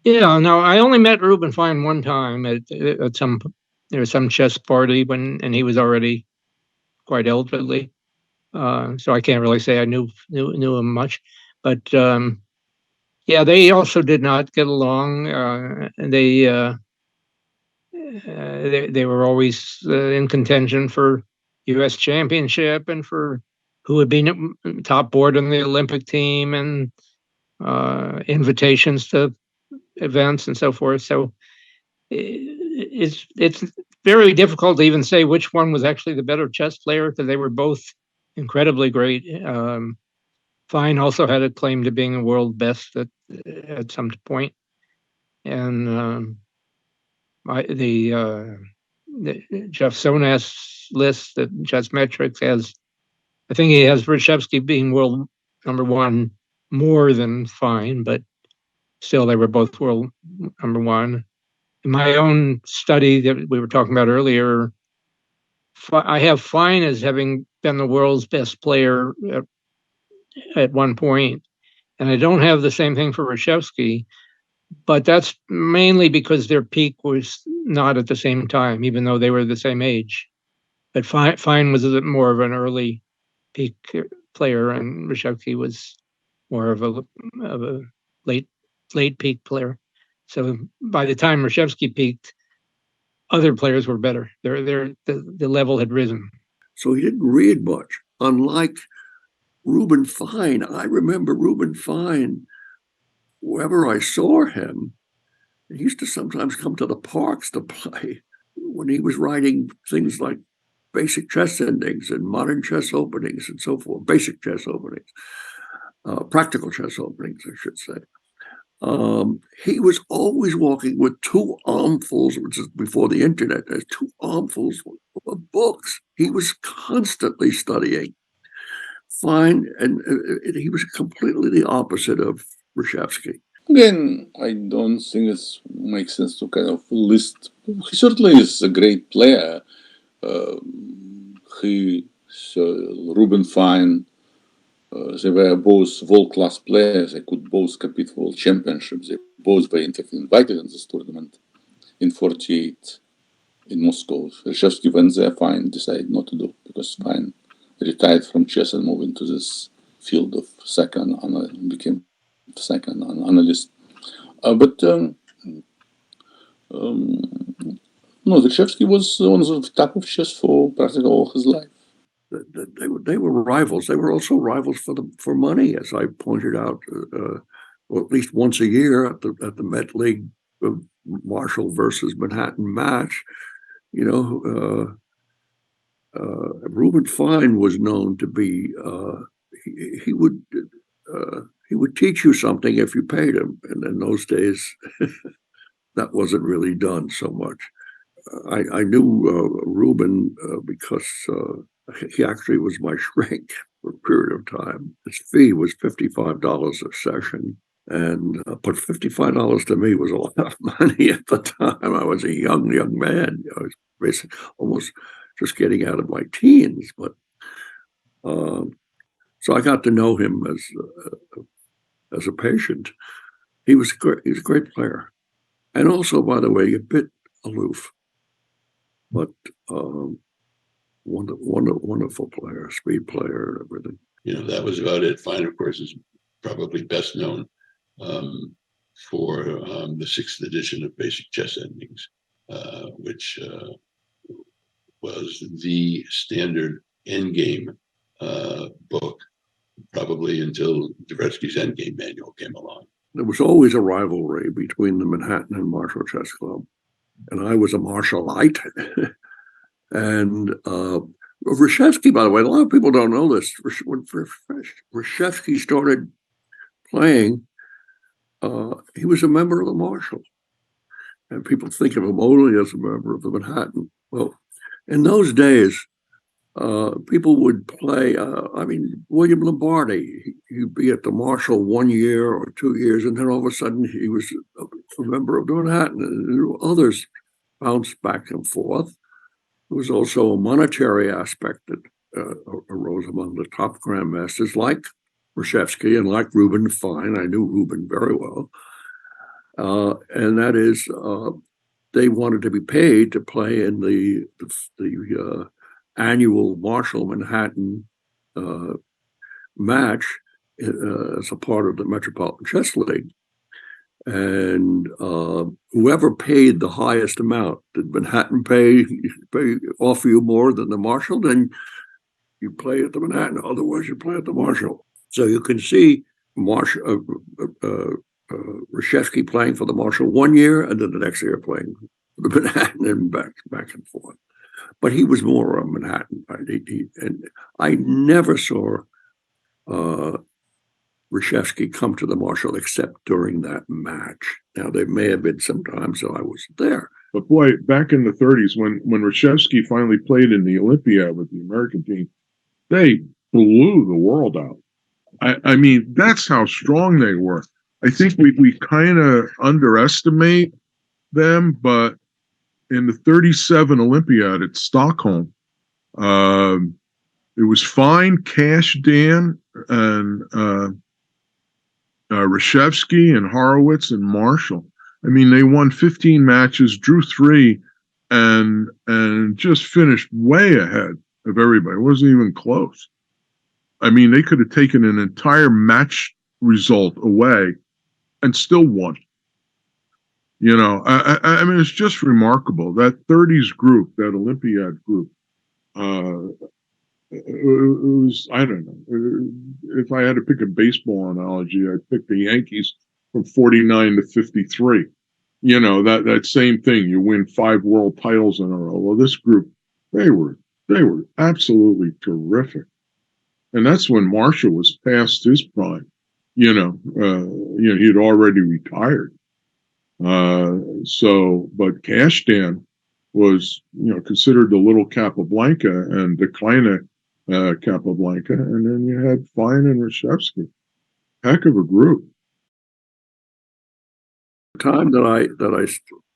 Yeah, no, I only met Ruben Fine one time at some chess party and he was already quite elderly, so I can't really say I knew him much. But they also did not get along. They were always in contention for U.S. championship and for who would be top board on the Olympic team and invitations to events and so forth. So it's very difficult to even say which one was actually the better chess player, because they were both incredibly great. Fine also had a claim to being a world best at some point, and Jeff Sonas's list, the Chess Metrics, has, I think he has Reshevsky being world number one more than Fine, but still they were both world number one. In my own study that we were talking about earlier, I have Fine as having been the world's best player at one point, and I don't have the same thing for Reshevsky, but that's mainly because their peak was not at the same time, even though they were the same age. But Fine was more of an early peak player, and Reshevsky was more of a late peak player. So by the time Reshevsky peaked, other players were better. The level had risen. So he didn't read much, unlike Rueben Fine. I remember Rueben Fine, wherever I saw him, he used to sometimes come to the parks to play when he was writing things like basic chess endings and modern chess openings and so forth, basic chess openings, practical chess openings, I should say. He was always walking with two armfuls, which is before the internet, there's two armfuls of books. He was constantly studying. Fine, and he was completely the opposite of Reshevsky. Again, I don't think it makes sense to kind of list. He certainly is a great player. Ruben Fine, they were both world-class players. They could both compete for world championships. They both were in fact invited in this tournament in '48 in Moscow. Reshevsky went there, Fine decided not to do because Fine retired from chess and moved into this field of became second analyst. No, Reshevsky was on the top of chess for practically all his life. They were rivals. They were also rivals for money, as I pointed out, well, at least once a year at the Met League Marshall versus Manhattan match. Ruben Fine was known to be he would teach you something if you paid him, and in those days that wasn't really done so much. I knew Ruben because he actually was my shrink for a period of time. His fee was $55 a session, but $55 to me was a lot of money at the time. I was a young man. I was basically almost just getting out of my teens, but so I got to know him as a patient. He was a great player, and also, by the way, a bit aloof, but wonderful player, speed player, and everything. That was about it. Fine, of course, is probably best known for the 6th edition of Basic Chess Endings, which was the standard endgame book, probably until Dvoretsky's Endgame Manual came along. There was always a rivalry between the Manhattan and Marshall Chess Club, and I was a Marshallite. And Reshevsky, by the way, a lot of people don't know this. When Reshevsky started playing, he was a member of the Marshall. And people think of him only as a member of the Manhattan. Well, in those days, people would play, William Lombardi, he'd be at the Marshall 1 year or 2 years, and then all of a sudden he was a member of the Manhattan, and others bounced back and forth. There was also a monetary aspect that arose among the top grandmasters, like Reshevsky and like Ruben Fine. I knew Ruben very well. And that is, they wanted to be paid to play in the annual Marshall Manhattan match as a part of the Metropolitan Chess League. And whoever paid the highest amount, did Manhattan offer you more than the Marshall, then you play at the Manhattan. Otherwise, you play at the Marshall. So you can see Reshevsky playing for the Marshall 1 year, and then the next year playing for the Manhattan, and back and forth. But he was more a Manhattan, right? And I never saw Reshevsky come to the Marshall except during that match. Now, there may have been some times that I wasn't there. But boy, back in the 30s, when Reshevsky finally played in the Olympiad with the American team, they blew the world out. I mean, that's how strong they were. I think we kind of underestimate them, but in the 37 Olympiad at Stockholm, it was fine, Cash Dan and Reshevsky and Horowitz and Marshall. I mean, they won 15 matches, drew 3, and just finished way ahead of everybody. It wasn't even close. I mean, they could have taken an entire match result away and still won. You know, I mean, it's just remarkable. That 30s group, that Olympiad group, it was, I don't know. If I had to pick a baseball analogy, I'd pick the Yankees from 49 to 53. You know, that same thing. You win 5 world titles in a row. Well, this group, they were absolutely terrific. And that's when Marshall was past his prime. You know, he had already retired. But Cash Dan was, considered the little Capablanca and the Kleine Capablanca. And then you had Fine and Reshevsky. Heck of a group. The time that I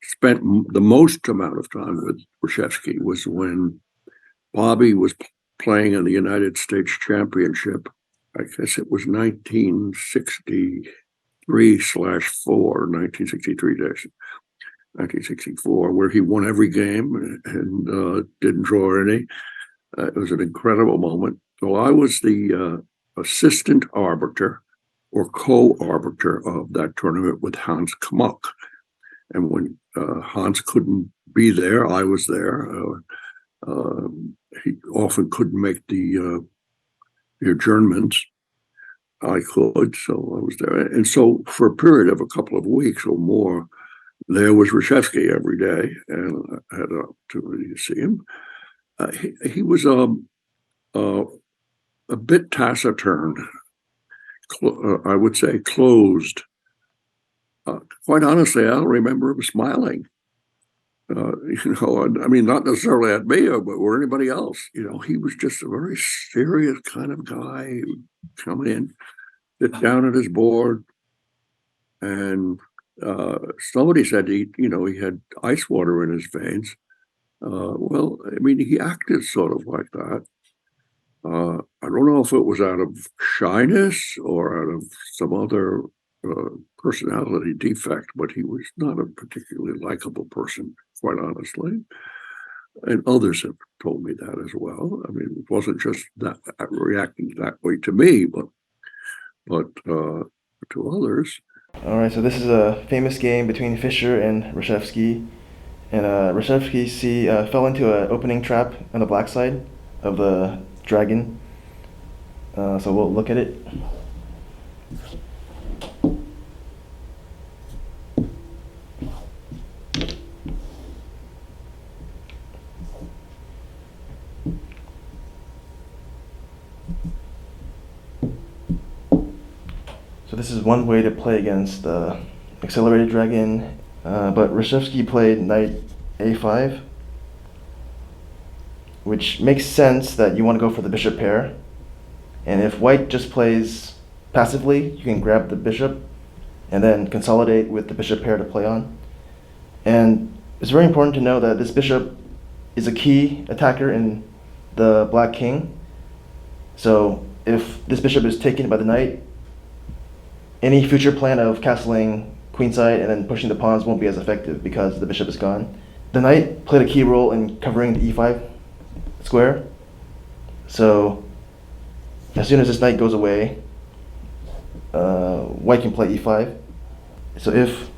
spent the most amount of time with Reshevsky was when Bobby was playing in the United States Championship. I guess it was 1963/4, 1963, where he won every game and didn't draw any. It was an incredible moment. So I was the assistant arbiter or co-arbiter of that tournament with Hans Kmuck. And when Hans couldn't be there, I was there. He often couldn't make the adjournments. I could, so I was there. And so for a period of a couple of weeks or more, there was Reshevsky every day, and I had an opportunity to see him. He was a bit taciturn, I would say closed. Quite honestly, I don't remember him smiling. I mean, not necessarily at me or anybody else. He was just a very serious kind of guy who'd come in, sit down at his board, and somebody said he had ice water in his veins. Well, I mean, he acted sort of like that. I don't know if it was out of shyness or out of some other personality defect, but he was not a particularly likable person, quite honestly. And others have told me that as well. I mean, it wasn't just that reacting that way to me, but to others. All right, so this is a famous game between Fischer and Reshevsky. And Reshevsky fell into an opening trap on the black side of the dragon. So we'll look at it. So this is one way to play against the accelerated dragon, but Reshevsky played knight a5, which makes sense that you want to go for the bishop pair. And if white just plays passively, you can grab the bishop and then consolidate with the bishop pair to play on. And it's very important to know that this bishop is a key attacker in the black king. So if this bishop is taken by the knight, any future plan of castling queenside and then pushing the pawns won't be as effective because the bishop is gone. The knight played a key role in covering the e5 square. So as soon as this knight goes away, white can play e5. So if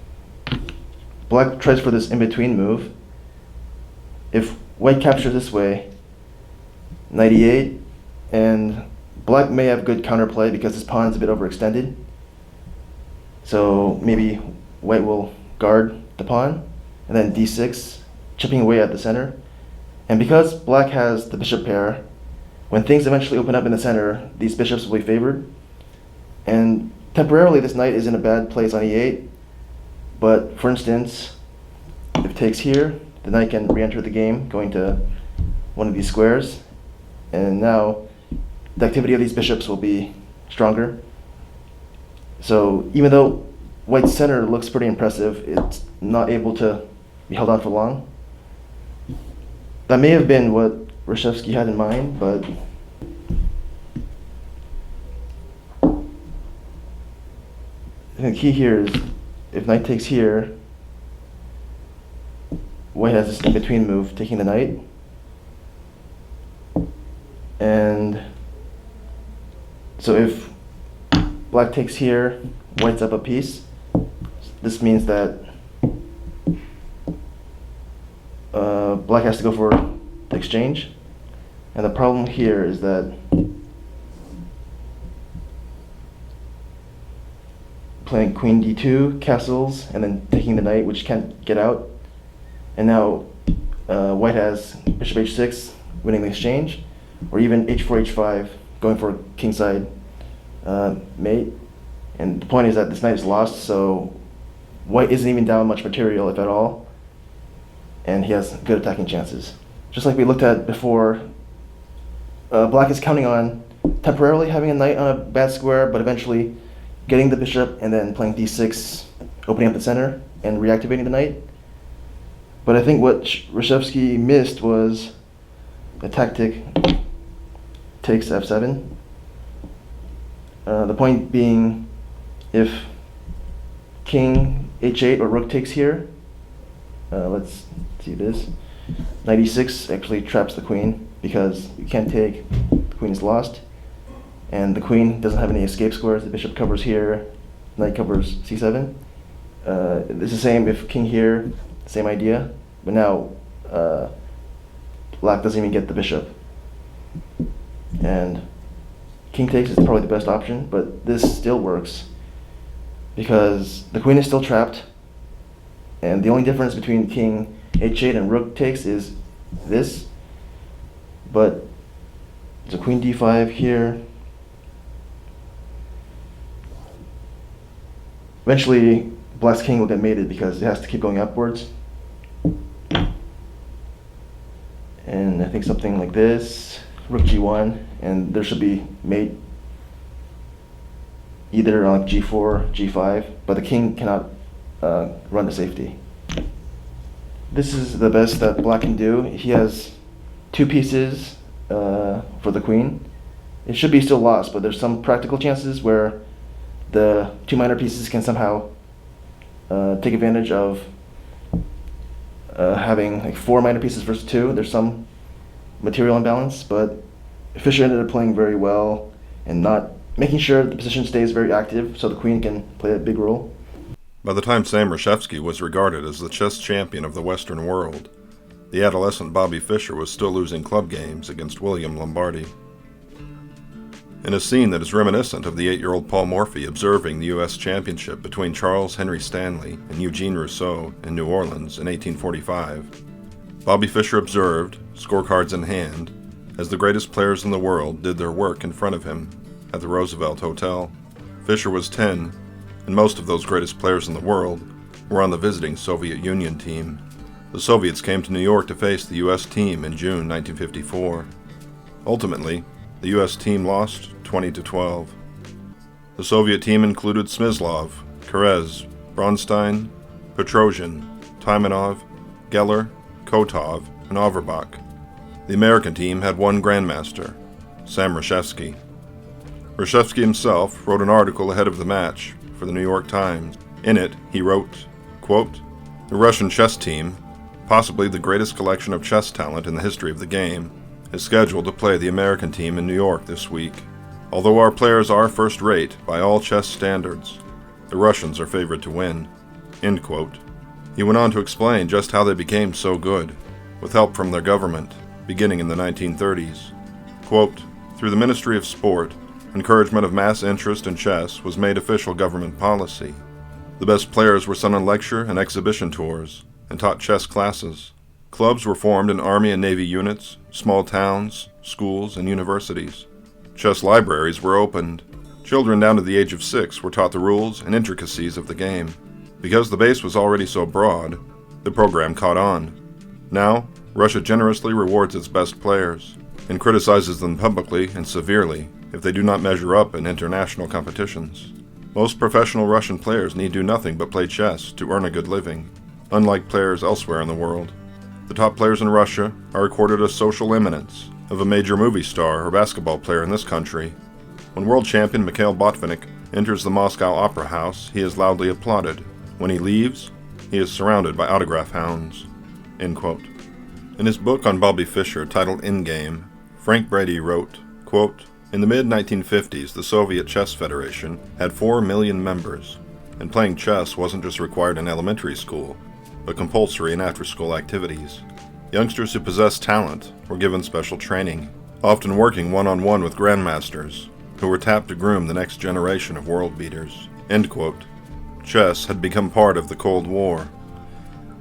black tries for this in-between move, if white captures this way, knight e8, and black may have good counterplay because his pawn's a bit overextended. So maybe white will guard the pawn, and then d6, chipping away at the center. And because black has the bishop pair, when things eventually open up in the center, these bishops will be favored. And temporarily, this knight is in a bad place on e8. But for instance, if it takes here, the knight can re-enter the game, going to one of these squares. And now the activity of these bishops will be stronger. So even though white's center looks pretty impressive, it's not able to be held on for long. That may have been what Reshevsky had in mind, but the key here is if knight takes here, white has this in-between move, taking the knight. And so if black takes here, white's up a piece. This means that black has to go for the exchange. And the problem here is that playing queen d2, castles, and then taking the knight, which can't get out. And now white has bishop h6, winning the exchange, or even h4, h5, going for kingside mate. And the point is that this knight is lost, so white isn't even down much material, if at all, and he has good attacking chances. Just like we looked at before, black is counting on temporarily having a knight on a bad square, but eventually getting the bishop and then playing d6, opening up the center, and reactivating the knight. But I think what Reshevsky missed was the tactic takes f7. The point being, if king h8 or rook takes here, let's see this, knight e6 actually traps the queen because you can't take, the queen is lost, and the queen doesn't have any escape squares. The bishop covers here, knight covers c7. It's the same if king here, same idea, but now black doesn't even get the bishop. And king takes is probably the best option, but this still works because the queen is still trapped, and the only difference between king h8 and rook takes is this. But there's a queen d5 here. Eventually, black's king will get mated because it has to keep going upwards. And I think something like this, rook g1, and there should be mate either on g4, g5, but the king cannot run to safety. This is the best that black can do. He has two pieces for the queen. It should be still lost, but there's some practical chances where the two minor pieces can somehow take advantage of having like 4 minor pieces versus 2. There's some material imbalance, but Fischer ended up playing very well and not making sure the position stays very active so the queen can play a big role. By the time Sam Reshevsky was regarded as the chess champion of the Western world, the adolescent Bobby Fischer was still losing club games against William Lombardi. In a scene that is reminiscent of the 8-year-old Paul Morphy observing the U.S. Championship between Charles Henry Stanley and Eugene Rousseau in New Orleans in 1845, Bobby Fischer observed, scorecards in hand, as the greatest players in the world did their work in front of him at the Roosevelt Hotel. Fischer was 10, and most of those greatest players in the world were on the visiting Soviet Union team. The Soviets came to New York to face the U.S. team in June 1954. Ultimately, the U.S. team lost 20-12. The Soviet team included Smyslov, Karez, Bronstein, Petrosian, Taimanov, Geller, Kotov, and Overbach. The American team had one Grandmaster, Sam Reshevsky. Reshevsky himself wrote an article ahead of the match for the New York Times. In it, he wrote, quote, "The Russian chess team, possibly the greatest collection of chess talent in the history of the game, is scheduled to play the American team in New York this week. Although our players are first-rate by all chess standards, the Russians are favored to win." End quote. He went on to explain just how they became so good, with help from their government, beginning in the 1930s. Quote, "Through the Ministry of Sport, encouragement of mass interest in chess was made official government policy. The best players were sent on lecture and exhibition tours and taught chess classes. Clubs were formed in Army and Navy units, small towns, schools, and universities. Chess libraries were opened. Children down to the age of 6 were taught the rules and intricacies of the game. Because the base was already so broad, the program caught on. Now, Russia generously rewards its best players, and criticizes them publicly and severely if they do not measure up in international competitions. Most professional Russian players need do nothing but play chess to earn a good living, unlike players elsewhere in the world. The top players in Russia are accorded a social eminence of a major movie star or basketball player in this country. When world champion Mikhail Botvinnik enters the Moscow Opera House, he is loudly applauded. When he leaves, he is surrounded by autograph hounds." End quote. In his book on Bobby Fischer, titled Endgame, Frank Brady wrote, quote, "In the mid-1950s, the Soviet Chess Federation had 4 million members, and playing chess wasn't just required in elementary school, but compulsory in after-school activities. Youngsters who possessed talent were given special training, often working one-on-one with grandmasters, who were tapped to groom the next generation of world beaters." End quote. Chess had become part of the Cold War.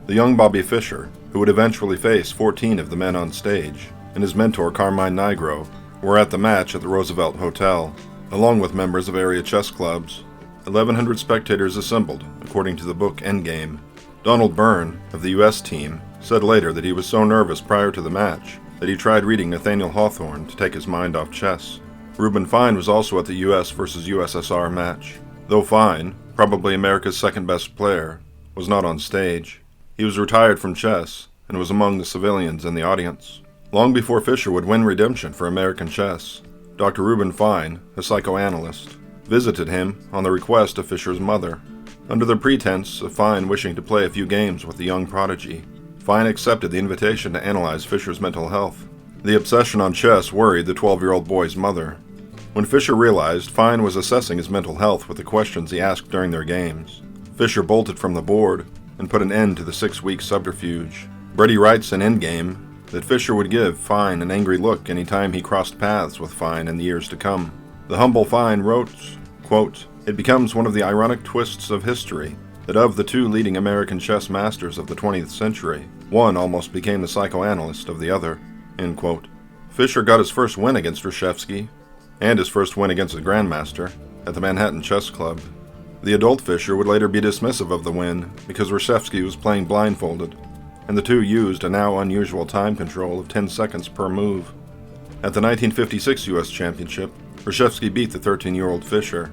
The young Bobby Fischer, who would eventually face 14 of the men on stage, and his mentor Carmine Nigro, were at the match at the Roosevelt Hotel, along with members of area chess clubs. 1,100 spectators assembled, according to the book Endgame. Donald Byrne, of the U.S. team, said later that he was so nervous prior to the match that he tried reading Nathaniel Hawthorne to take his mind off chess. Ruben Fine was also at the U.S. versus USSR match. Though Fine, probably America's second-best player, was not on stage. He was retired from chess and was among the civilians in the audience. Long before Fischer would win redemption for American chess, Dr. Ruben Fine, a psychoanalyst, visited him on the request of Fischer's mother. Under the pretense of Fine wishing to play a few games with the young prodigy, Fine accepted the invitation to analyze Fischer's mental health. The obsession on chess worried the 12-year-old boy's mother. When Fischer realized Fine was assessing his mental health with the questions he asked during their games, Fischer bolted from the board and put an end to the 6-week subterfuge. Brady writes in Endgame that Fischer would give Fine an angry look any time he crossed paths with Fine in the years to come. The humble Fine wrote, quote, "It becomes one of the ironic twists of history that of the 2 leading American chess masters of the 20th century, one almost became the psychoanalyst of the other." End quote. Fischer got his first win against Reshevsky, and his first win against the Grandmaster, at the Manhattan Chess Club. The adult Fischer would later be dismissive of the win because Reshevsky was playing blindfolded, and the two used a now unusual time control of 10 seconds per move. At the 1956 U.S. Championship, Reshevsky beat the 13-year-old Fischer.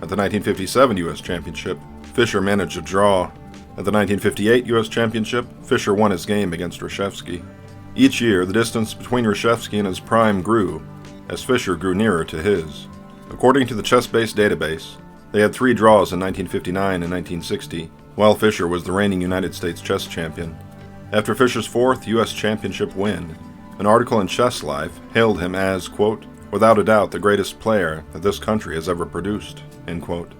At the 1957 U.S. Championship, Fischer managed a draw. At the 1958 U.S. Championship, Fischer won his game against Reshevsky. Each year, the distance between Reshevsky and his prime grew, as Fischer grew nearer to his. According to the ChessBase database, they had 3 draws in 1959 and 1960, while Fischer was the reigning United States chess champion. After Fischer's 4th U.S. Championship win, an article in Chess Life hailed him as, quote, "without a doubt the greatest player that this country has ever produced," end quote.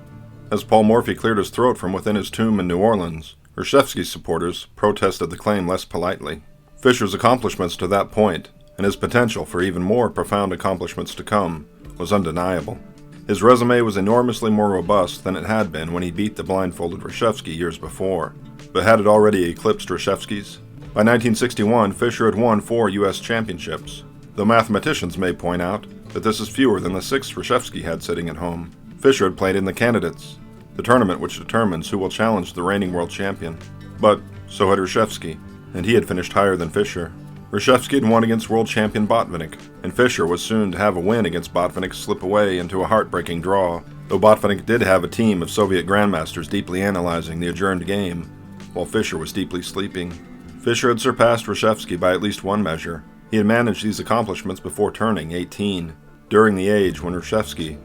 As Paul Morphy cleared his throat from within his tomb in New Orleans, Reshevsky's supporters protested the claim less politely. Fischer's accomplishments to that point, and his potential for even more profound accomplishments to come, was undeniable. His resume was enormously more robust than it had been when he beat the blindfolded Reshevsky years before. But had it already eclipsed Reshevsky's? By 1961, Fischer had won 4 U.S. championships, though mathematicians may point out that this is fewer than the 6 Reshevsky had sitting at home. Fischer had played in the Candidates, the tournament which determines who will challenge the reigning world champion. But so had Reshevsky, and he had finished higher than Fischer. Reshevsky had won against world champion Botvinnik, and Fischer was soon to have a win against Botvinnik slip away into a heartbreaking draw, though Botvinnik did have a team of Soviet grandmasters deeply analyzing the adjourned game, while Fischer was deeply sleeping. Fischer had surpassed Reshevsky by at least one measure. He had managed these accomplishments before turning 18, during the age when Reshevsky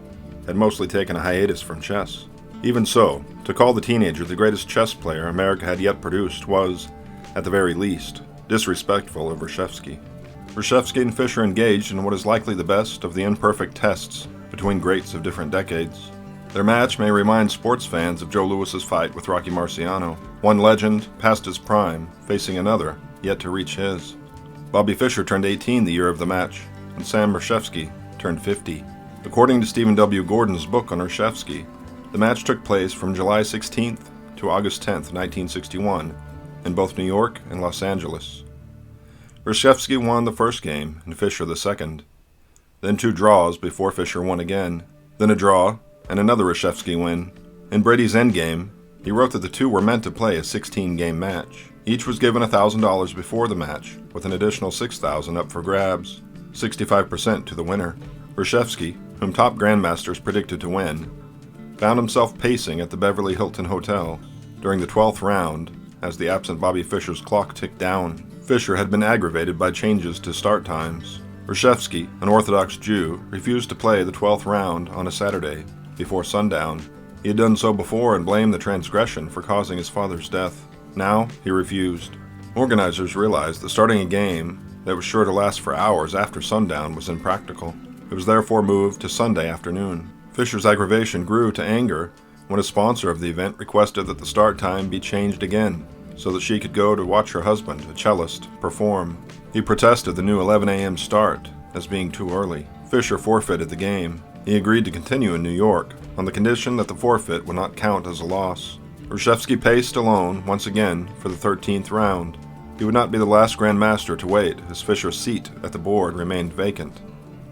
had mostly taken a hiatus from chess. Even so, to call the teenager the greatest chess player America had yet produced was, at the very least, disrespectful of Reshevsky. Reshevsky and Fischer engaged in what is likely the best of the imperfect tests between greats of different decades. Their match may remind sports fans of Joe Louis's fight with Rocky Marciano, one legend past his prime, facing another, yet to reach his. Bobby Fischer turned 18 the year of the match, and Sam Reshevsky turned 50. According to Stephen W. Gordon's book on Reshevsky, the match took place from July 16th to August 10th, 1961, in both New York and Los Angeles. Reshevsky won the first game and Fischer the second, then 2 draws before Fischer won again, then a draw, and another Reshevsky win. In Brady's endgame, he wrote that the two were meant to play a 16-game match. Each was given $1,000 before the match, with an additional $6,000 up for grabs, 65% to the winner. Reshevsky, whom top grandmasters predicted to win, found himself pacing at the Beverly Hilton Hotel during the 12th round as the absent Bobby Fischer's clock ticked down. Fischer had been aggravated by changes to start times. Reshevsky, an Orthodox Jew, refused to play the 12th round on a Saturday before sundown. He had done so before and blamed the transgression for causing his father's death. Now, he refused. Organizers realized that starting a game that was sure to last for hours after sundown was impractical. It was therefore moved to Sunday afternoon. Fischer's aggravation grew to anger when a sponsor of the event requested that the start time be changed again so that she could go to watch her husband, a cellist, perform. He protested the new 11 a.m. start as being too early. Fischer forfeited the game. He agreed to continue in New York on the condition that the forfeit would not count as a loss. Reshevsky paced alone once again for the 13th round. He would not be the last Grandmaster to wait, as Fischer's seat at the board remained vacant.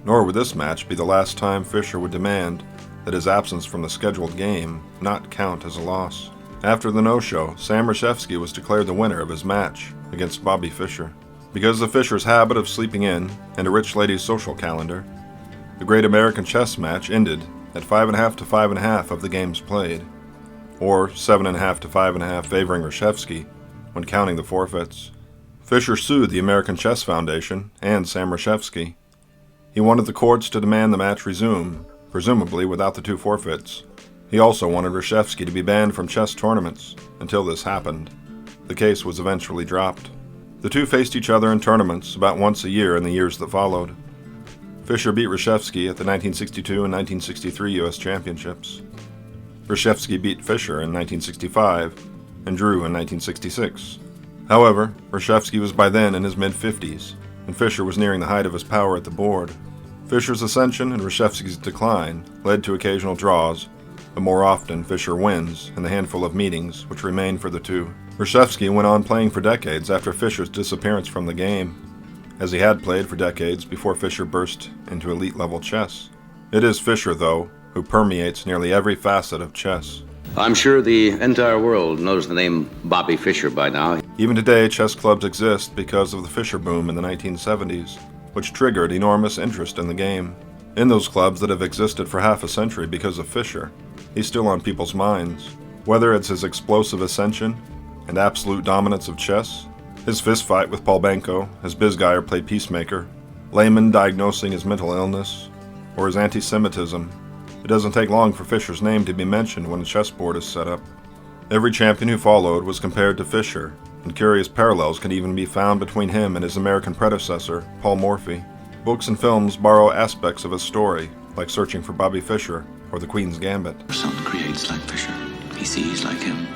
Nor would this match be the last time Fischer would demand that his absence from the scheduled game not count as a loss. After the no-show, Sam Reshevsky was declared the winner of his match against Bobby Fischer. Because of Fischer's habit of sleeping in and a rich lady's social calendar, the Great American Chess match ended at 5.5 to 5.5 of the games played, or 7.5 to 5.5 favoring Reshevsky when counting the forfeits. Fischer sued the American Chess Foundation and Sam Reshevsky. He wanted the courts to demand the match resume, presumably without the two forfeits. He also wanted Reshevsky to be banned from chess tournaments until this happened. The case was eventually dropped. The two faced each other in tournaments about once a year in the years that followed. Fischer beat Reshevsky at the 1962 and 1963 U.S. Championships. Reshevsky beat Fischer in 1965 and drew in 1966. However, Reshevsky was by then in his mid-50s, and Fischer was nearing the height of his power at the board. Fischer's ascension and Reshevsky's decline led to occasional draws, but more often Fischer wins in the handful of meetings which remained for the two. Reshevsky went on playing for decades after Fischer's disappearance from the game, as he had played for decades before Fischer burst into elite-level chess. It is Fischer, though, who permeates nearly every facet of chess. I'm sure the entire world knows the name Bobby Fischer by now. Even today, chess clubs exist because of the Fischer boom in the 1970s, which triggered enormous interest in the game. In those clubs that have existed for half a century because of Fischer, he's still on people's minds. Whether it's his explosive ascension and absolute dominance of chess, his fistfight with Paul Benko, his Bisguyer play peacemaker, Lehman diagnosing his mental illness, or his anti-Semitism, it doesn't take long for Fischer's name to be mentioned when a chessboard is set up. Every champion who followed was compared to Fischer, and curious parallels can even be found between him and his American predecessor, Paul Morphy. Books and films borrow aspects of his story, like Searching for Bobby Fischer or The Queen's Gambit. Son creates like Fischer. He sees like him,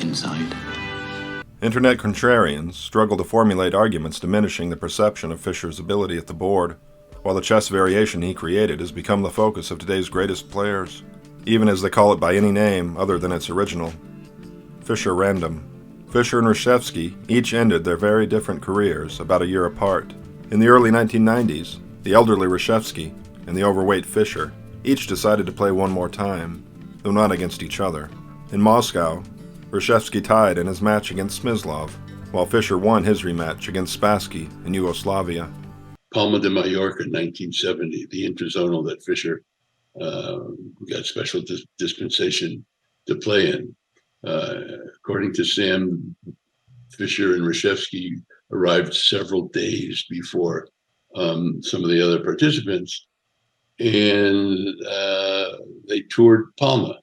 inside. Internet contrarians struggle to formulate arguments diminishing the perception of Fischer's ability at the board, while the chess variation he created has become the focus of today's greatest players, even as they call it by any name other than its original. Fischer Random. Fischer and Reshevsky each ended their very different careers about a year apart. In the early 1990s, the elderly Reshevsky and the overweight Fischer each decided to play one more time, though not against each other. In Moscow, Reshevsky tied in his match against Smyslov, while Fischer won his rematch against Spassky in Yugoslavia. Palma de Mallorca, 1970, the interzonal that Fischer got special dispensation to play in. According to Sam, Fischer and Reshevsky arrived several days before some of the other participants, and they toured Palma.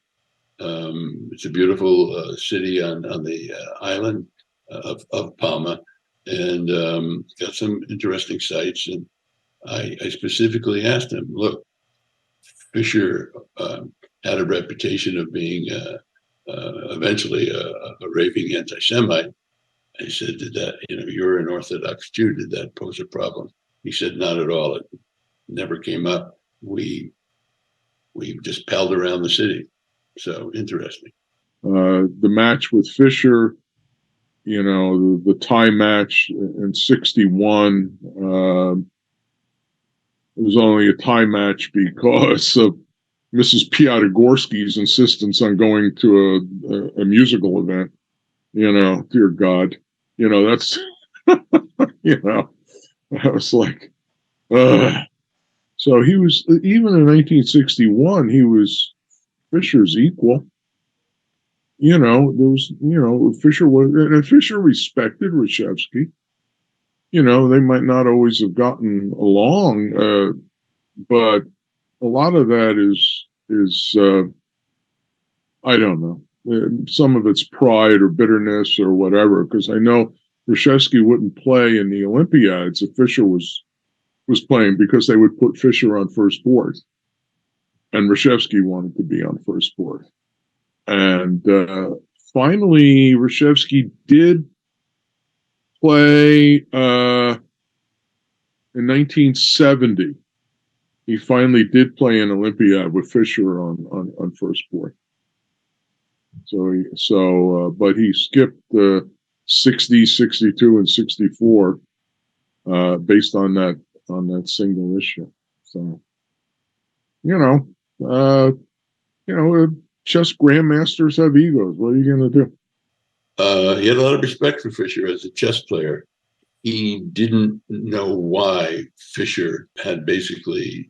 It's a beautiful city on the island of Palma, and got some interesting sights. And I specifically asked him, look, Fischer had a reputation of being eventually a raving anti-Semite. I said, did that, you're an Orthodox Jew, did that pose a problem? He said, not at all. It never came up. We just palled around the city. So interesting. The match with Fischer, the tie match in 61, it was only a tie match because of, Mrs. Piatigorsky's insistence on going to a musical event. Dear God, that's, I was like, so he was, even in 1961, he was Fischer's equal. There was, Fischer was, and Fischer respected Reshevsky. They might not always have gotten along, but a lot of that is I don't know. Some of it's pride or bitterness or whatever, because I know Reshevsky wouldn't play in the Olympiads if Fischer was playing, because they would put Fischer on first board, and Reshevsky wanted to be on first board. And finally, Reshevsky did play in 1970. He finally did play an Olympiad with Fischer on first board. But he skipped 60, 62, and 64 based on that single issue. So, chess grandmasters have egos. What are you going to do? He had a lot of respect for Fischer as a chess player. He didn't know why Fischer had basically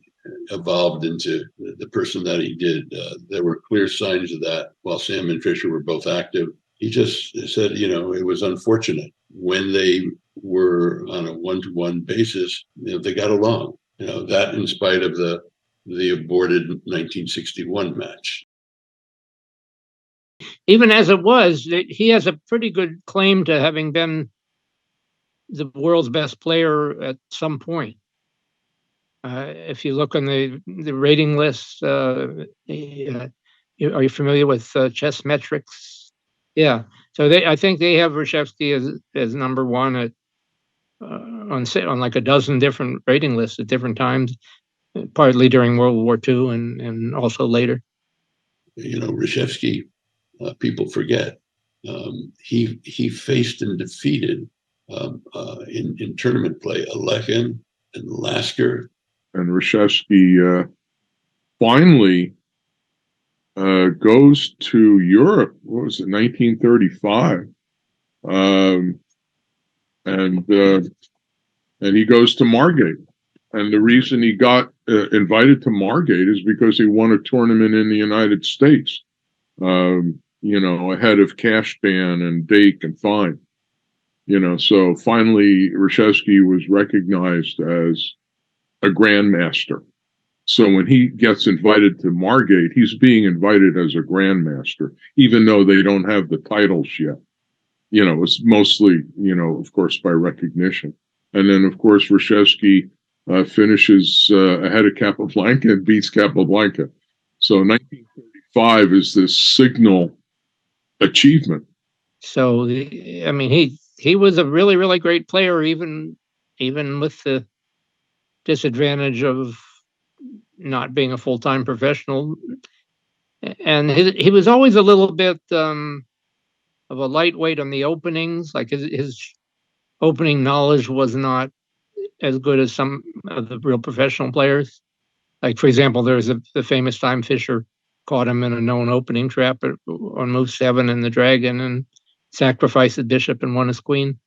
evolved into the person that he did. There were clear signs of that while Sam and Fischer were both active. He just said, it was unfortunate when they were on a one-to-one basis. They got along. That in spite of the aborted 1961 match. Even as it was, he has a pretty good claim to having been the world's best player at some point. If you look on the rating list, are you familiar with Chess Metrics? Yeah. So I think they have Reshevsky as number one on like a dozen different rating lists at different times, partly during World War II and also later. Reshevsky, people forget, he faced and defeated in tournament play Alekhine and Lasker. And Reshevsky finally goes to Europe. What was it, 1935? And he goes to Margate. And the reason he got invited to Margate is because he won a tournament in the United States, ahead of Cashban and Dake and Fine. So finally Reshevsky was recognized as a grandmaster. So when he gets invited to Margate, he's being invited as a grandmaster, even though they don't have the titles yet. It's mostly, of course, by recognition. And then, of course, Reshevsky finishes ahead of Capablanca and beats Capablanca. So 1935 is this signal achievement. So, he was a really, really great player, even with the disadvantage of not being a full-time professional. And he was always a little bit of a lightweight on the openings. Like his opening knowledge was not as good as some of the real professional players. Like, for example, there's the famous time Fischer caught him in a known opening trap on move 7 in the Dragon and sacrificed the bishop and won his queen.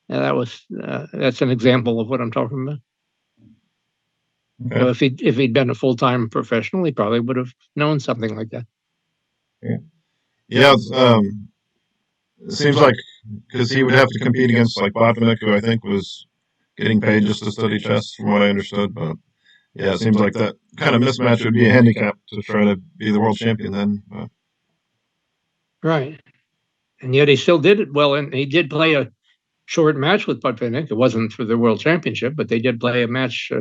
That's an example of what I'm talking about. Okay. So if he'd been a full-time professional, he probably would have known something like that. Yeah. It seems like, because he would have to compete against like Botvinnik, who I think was getting paid just to study chess, from what I understood. But yeah, it seems like that kind of mismatch would be a handicap to try to be the world champion then. Right. And yet he still did it well, and he did play a short match with Botvinnik. It wasn't for the world championship, but they did play a match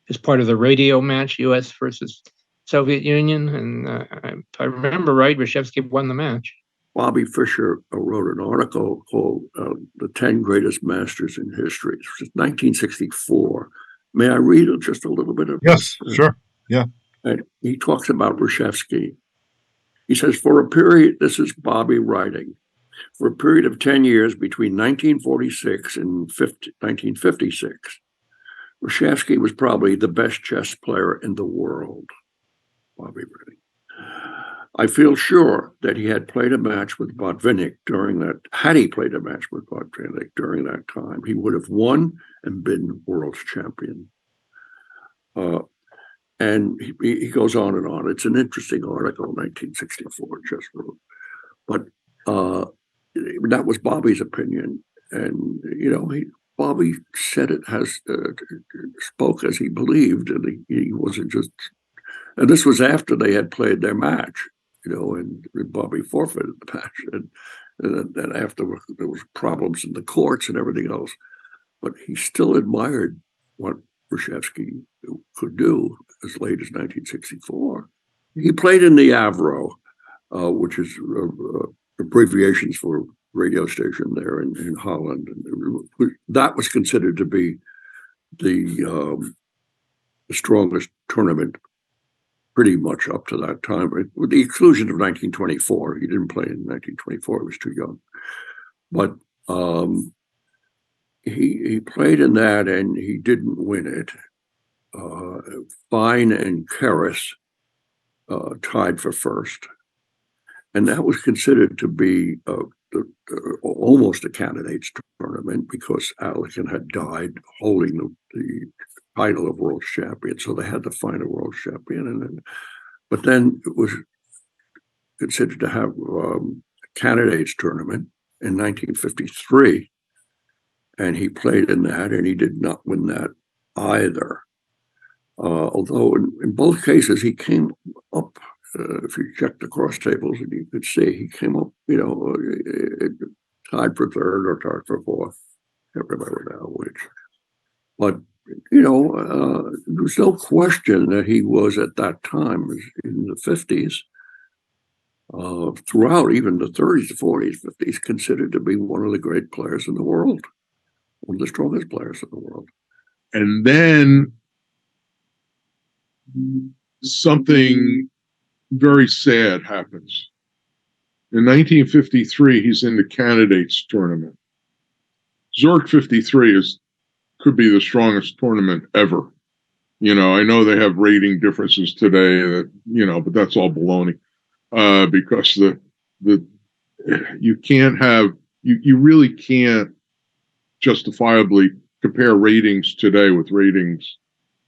as part of the radio match, U.S. versus Soviet Union. And if I remember right, Reshevsky won the match. Bobby Fischer wrote an article called The 10 Greatest Masters in History. It was 1964. May I read just a little bit of Yes, sure. Yeah. And he talks about Reshevsky. He says, for a period, this is Bobby writing, for a period of 10 years between 1946 and 1956, Reshevsky was probably the best chess player in the world. Bobby Redding. I feel sure that he had played a match with Botvinnik during that. Had he played a match with Botvinnik during that time, he would have won and been world champion. And he goes on and on. It's an interesting article, 1964, just wrote. But that was Bobby's opinion. And, Bobby said it spoke as he believed, and he wasn't just, and this was after they had played their match, and Bobby forfeited the match. And after there was problems in the courts and everything else, but he still admired what Reshevsky could do as late as 1964. He played in the Avro, which is abbreviations for radio station there in Holland. And that was considered to be the strongest tournament pretty much up to that time, with the exclusion of 1924. He didn't play in 1924, he was too young. But he played in that, and he didn't win it. Fine and Karras tied for first. And that was considered to be almost a candidates tournament, because Alekin had died holding the title of world champion. So they had to find a world champion. But then it was considered to have a candidates tournament in 1953. And he played in that, and he did not win that either. Although in both cases, he came up, if you check the cross tables, and you could see he came up, tied for third or tied for fourth. Can't remember now which. But, there's no question that he was at that time in the 50s, throughout even the 30s, 40s, 50s, considered to be one of the great players in the world, one of the strongest players in the world. And then something very sad happens. In 1953, he's in the candidates tournament. Zurich 53 could be the strongest tournament ever. I know they have rating differences today that, but that's all baloney. Because you really can't justifiably compare ratings today with ratings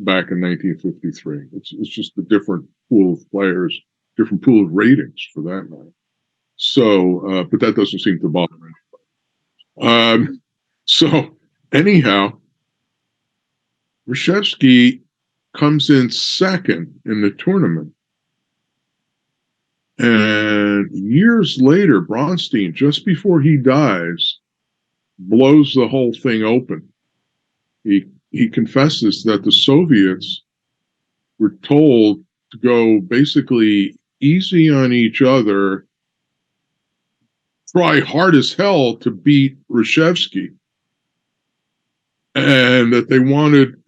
back in 1953. It's just a different pool of players, different pool of ratings for that matter. So, but that doesn't seem to bother anybody. So anyhow, Reshevsky comes in second in the tournament. And years later, Bronstein, just before he dies, blows the whole thing open. He confesses that the Soviets were told to go basically easy on each other, try hard as hell to beat Reshevsky, and that they wanted,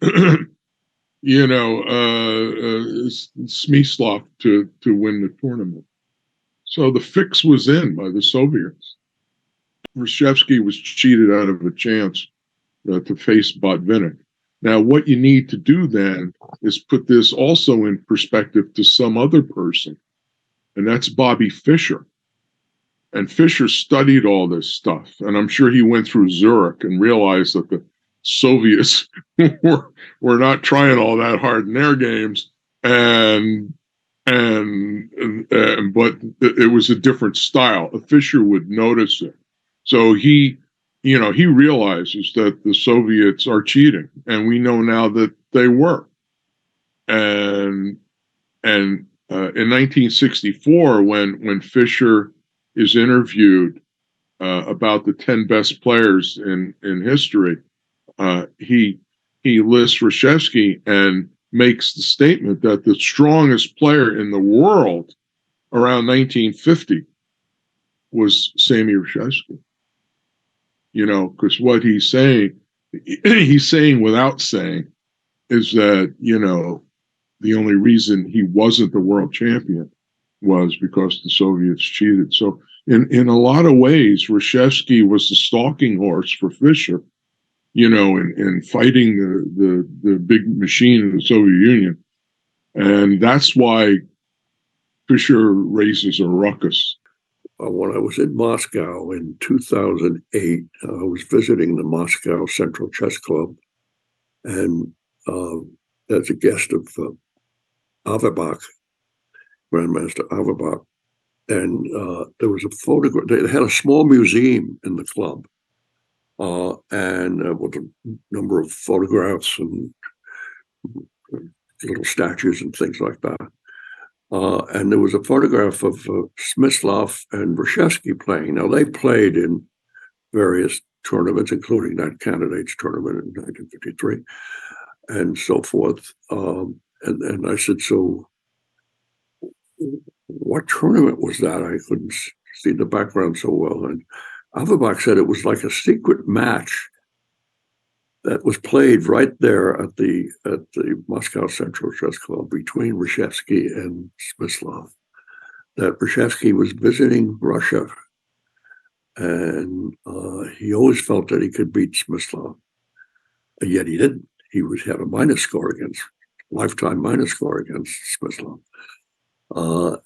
Smyslov to win the tournament. So the fix was in by the Soviets. Reshevsky was cheated out of a chance to face Botvinnik. Now, what you need to do then is put this also in perspective to some other person, and that's Bobby Fischer. And Fischer studied all this stuff, and I'm sure he went through Zurich and realized that the Soviets were not trying all that hard in their games, but it was a different style. Fischer would notice it, so he realizes that the Soviets are cheating, and we know now that they were. And in 1964, when Fischer is interviewed about the 10 best players in history, he lists Reshevsky and makes the statement that the strongest player in the world around 1950 was Sammy Reshevsky. Because what he's saying without saying, is that, the only reason he wasn't the world champion was because the Soviets cheated. So in a lot of ways, Reshevsky was the stalking horse for Fischer, in fighting the big machine in the Soviet Union. And that's why Fischer raises a ruckus. When I was in Moscow in 2008, I was visiting the Moscow Central Chess Club, and as a guest of Averbach, Grandmaster Averbach, and there was a photograph. They had a small museum in the club, and with a number of photographs and little statues and things like that. And there was a photograph of Smyslov and Reshevsky playing. Now, they played in various tournaments, including that candidates tournament in 1953 and so forth. And I said, so what tournament was that? I couldn't see the background so well. And Averbach said it was like a secret match that was played right there at the Moscow Central Chess Club between Reshevsky and Smyslov. That Reshevsky was visiting Russia, and he always felt that he could beat Smyslov, and yet he didn't. He had a lifetime minus score against Smyslov.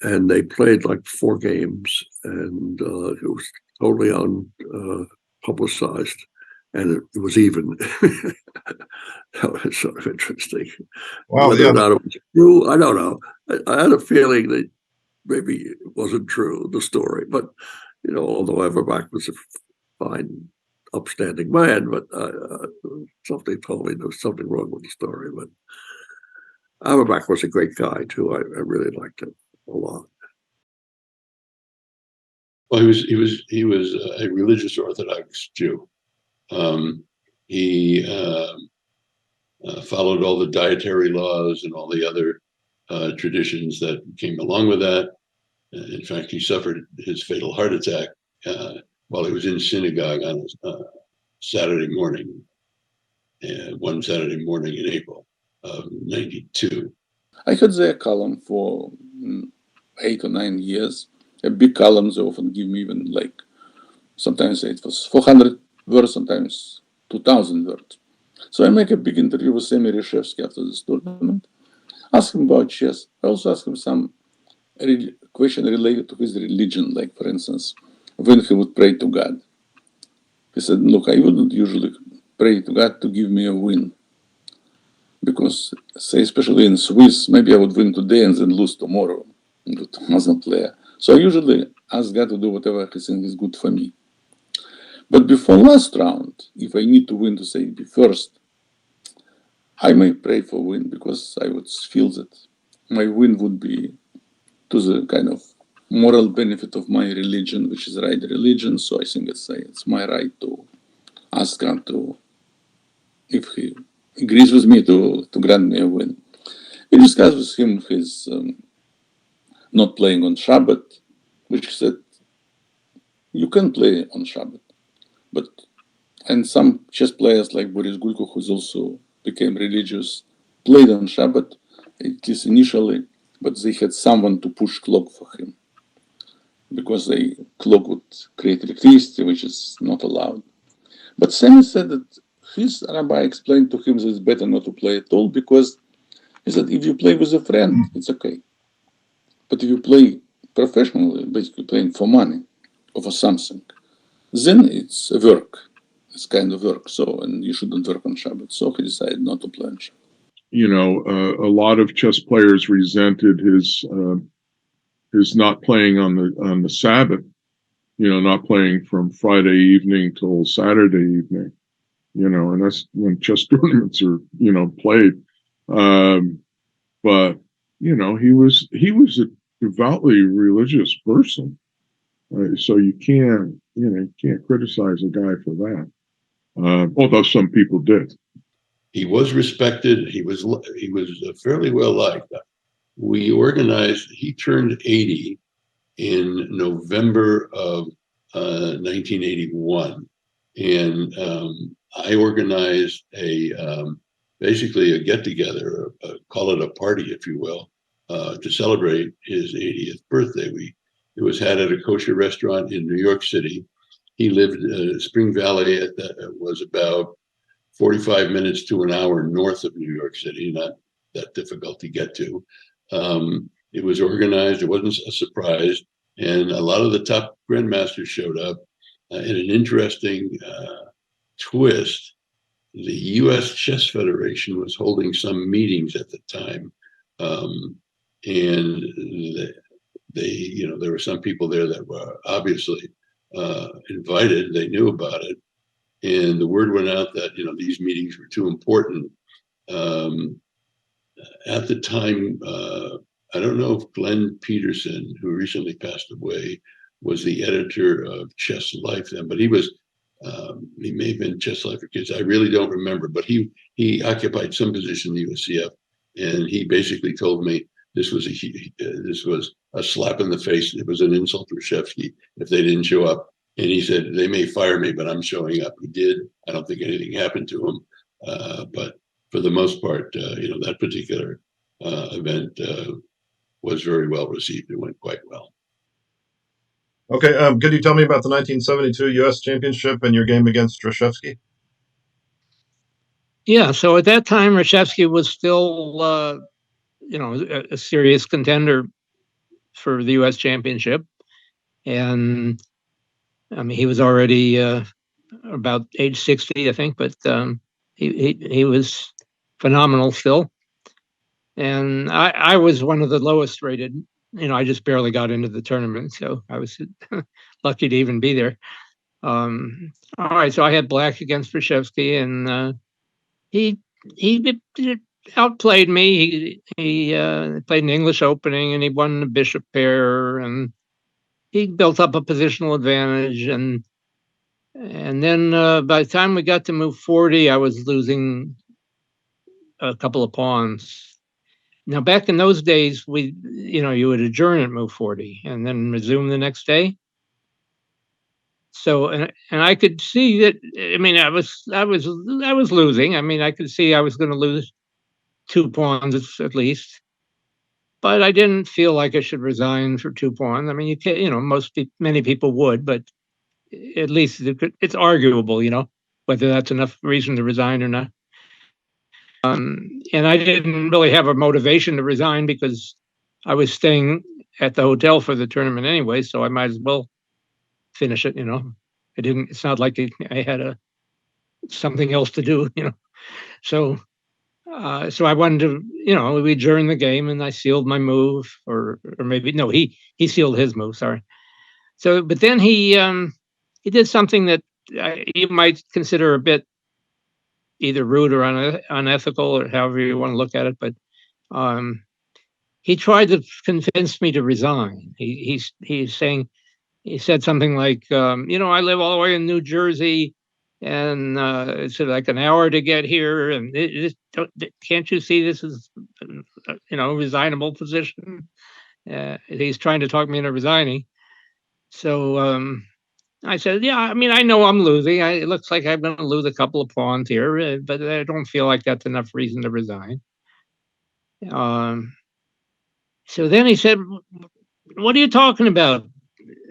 And they played like 4 games, and it was totally unpublicized. And it was even. That was sort of interesting. Wow, Whether or not it was true, I don't know. I had a feeling that maybe it wasn't true, the story. But, although Averbach was a fine, upstanding man, but something told me there was something wrong with the story. But Averbach was a great guy, too. I really liked him a lot. Well, he was a religious Orthodox Jew. He followed all the dietary laws and all the other traditions that came along with that. In fact, he suffered his fatal heart attack while he was in synagogue on a Saturday morning, one Saturday morning in April of '92. I had their column for 8 or 9 years. A big column, they often give me even sometimes it was 400 words, sometimes 2,000 words. So I make a big interview with Sam Reshevsky after this tournament, ask him about chess. I also ask him some question related to his religion, like, for instance, when he would pray to God. He said, look, I wouldn't usually pray to God to give me a win. Because, say, especially in Swiss, maybe I would win today and then lose tomorrow with another player. So I usually ask God to do whatever he thinks is good for me. But before last round, if I need to win to say be first, I may pray for win because I would feel that my win would be to the kind of moral benefit of my religion, which is the right religion. So I think it's my right to ask God to, if he agrees with me, to grant me a win. We discussed with him his not playing on Shabbat, which he said, you can play on Shabbat. And some chess players like Boris Gulko, who also became religious, played on Shabbat, at least initially, but they had someone to push clock for him because the clock would create electricity, which is not allowed. But Sammy said that his rabbi explained to him that it's better not to play at all because he said if you play with a friend, it's okay. But if you play professionally, basically playing for money or for something, then it's a work. It's kind of work. So, and you shouldn't work on Shabbat. So he decided not to play on Shabbat. A lot of chess players resented his not playing on the Sabbath. Not playing from Friday evening till Saturday evening. And that's when chess tournaments are played. But he was a devoutly religious person. So you can't criticize a guy for that. Although some people did. He was respected. He was fairly well liked. He turned 80 in November of 1981, and I organized basically a get-together, call it a party, if you will, to celebrate his 80th birthday. It was had at a kosher restaurant in New York City. He lived Spring Valley. Was about 45 minutes to an hour north of New York City, not that difficult to get to. It was organized. It wasn't a surprise. And a lot of the top grandmasters showed up. In an interesting twist, the U.S. Chess Federation was holding some meetings at the time. And there were some people there that were obviously invited. They knew about it. And the word went out that, these meetings were too important. At the time, I don't know if Glenn Peterson, who recently passed away, was the editor of Chess Life then, but he may have been Chess Life for Kids. I really don't remember, but he occupied some position in the USCF, and he basically told me this was a slap in the face. It was an insult to Reshevsky if they didn't show up. And he said, they may fire me, but I'm showing up. He did. I don't think anything happened to him. But for the most part, that particular event was very well received. It went quite well. Okay, could you tell me about the 1972 U.S. Championship and your game against Reshevsky? Yeah, so at that time, Reshevsky was still, a serious contender for the U.S. Championship. And, I mean, he was already about age 60, I think, but he was phenomenal still. And I was one of the lowest rated. I just barely got into the tournament, so I was lucky to even be there. All right, so I had black against Reshevsky, and he outplayed me. He played an English opening, and he won the bishop pair, and he built up a positional advantage. And then by the time we got to move 40, I was losing a couple of pawns. Now, back in those days, you would adjourn at move 40 and then resume the next day. So, and I could see that. I mean, I was losing. I mean, I could see I was going to lose 2 pawns at least, but I didn't feel like I should resign for 2 pawns. I mean, you can't. Many people would, but at least it's arguable, whether that's enough reason to resign or not. And I didn't really have a motivation to resign because I was staying at the hotel for the tournament anyway, so I might as well finish it. It's not like I had something else to do. So I wanted to, we adjourned the game and I sealed my move, or maybe no, he sealed his move. Sorry. So, but then he did something that you might consider a bit either rude or unethical, or however you want to look at it. But he tried to convince me to resign. He said something like, I live all the way in New Jersey, and it's like an hour to get here, and can't you see this is, resignable position? He's trying to talk me into resigning. So I said, yeah, I mean, I know I'm losing. It looks like I'm going to lose a couple of pawns here, but I don't feel like that's enough reason to resign. So then he said, what are you talking about?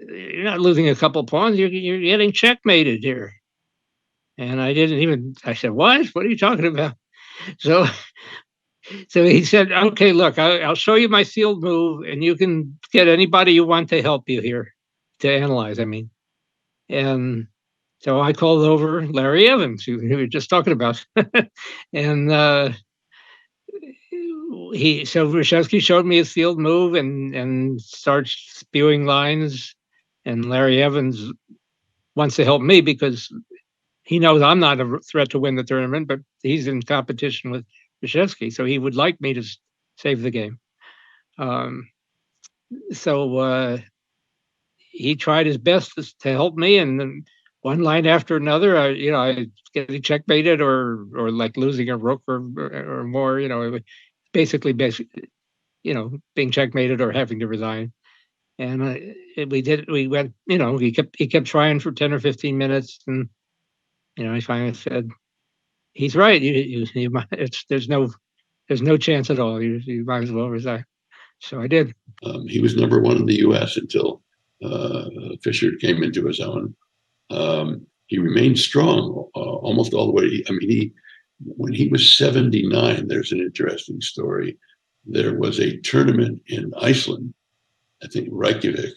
You're not losing a couple of pawns. You're getting checkmated here. And I said, what? What are you talking about? So he said, okay, look, I'll show you my sealed move, and you can get anybody you want to help you here to analyze. I mean. And so I called over Larry Evans, who we were just talking about. And Reshevsky showed me his sealed move and starts spewing lines. And Larry Evans wants to help me because he knows I'm not a threat to win the tournament, but he's in competition with Reshevsky. So he would like me to save the game. He tried his best to help me, and then one line after another, I getting checkmated or like losing a rook or more. Basically, being checkmated or having to resign. And we went. He kept trying for 10 or 15 minutes, and I finally said, "He's right. There's no chance at all. You might as well resign." So I did. He was number 1 in the U.S. until Fischer came into his own. He remained strong almost all the way. I mean, when he was 79, there's an interesting story. there was a tournament in Iceland, I think Reykjavik.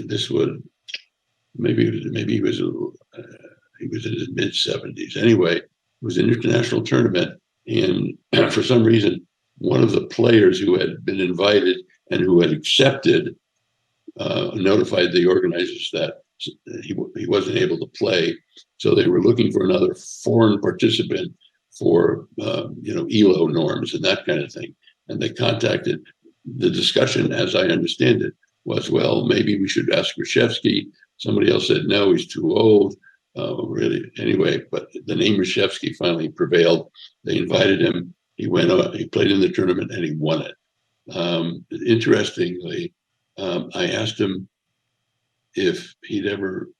This would maybe he was in his mid-70s. Anyway, it was an international tournament, and for some reason, one of the players who had been invited and who had accepted notified the organizers that he wasn't able to play. So they were looking for another foreign participant for ELO norms and that kind of thing. And they contacted. The discussion, as I understand it, was, well, maybe we should ask Reshevsky. Somebody else said, no, he's too old. Really, anyway, but the name Reshevsky finally prevailed. They invited him. He went on, he played in the tournament, and he won it. Interestingly, I asked him if he'd ever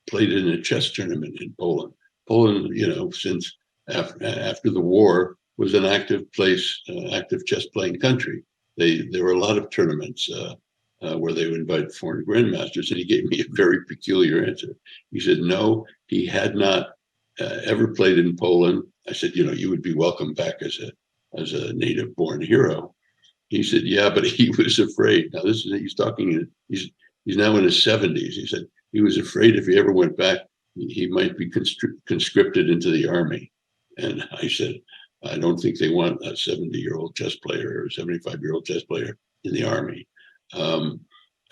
played in a chess tournament in Poland. Poland, since after the war, was an active chess playing country. There were a lot of tournaments where they would invite foreign grandmasters, and he gave me a very peculiar answer. He said, no, he had not ever played in Poland. I said, you would be welcome back as a native born hero. He said, yeah, but he was afraid. Now he's now in his 70s. He said he was afraid if he ever went back, he might be conscripted into the army. And I said, I don't think they want a 70-year-old chess player or 75-year-old chess player in the army.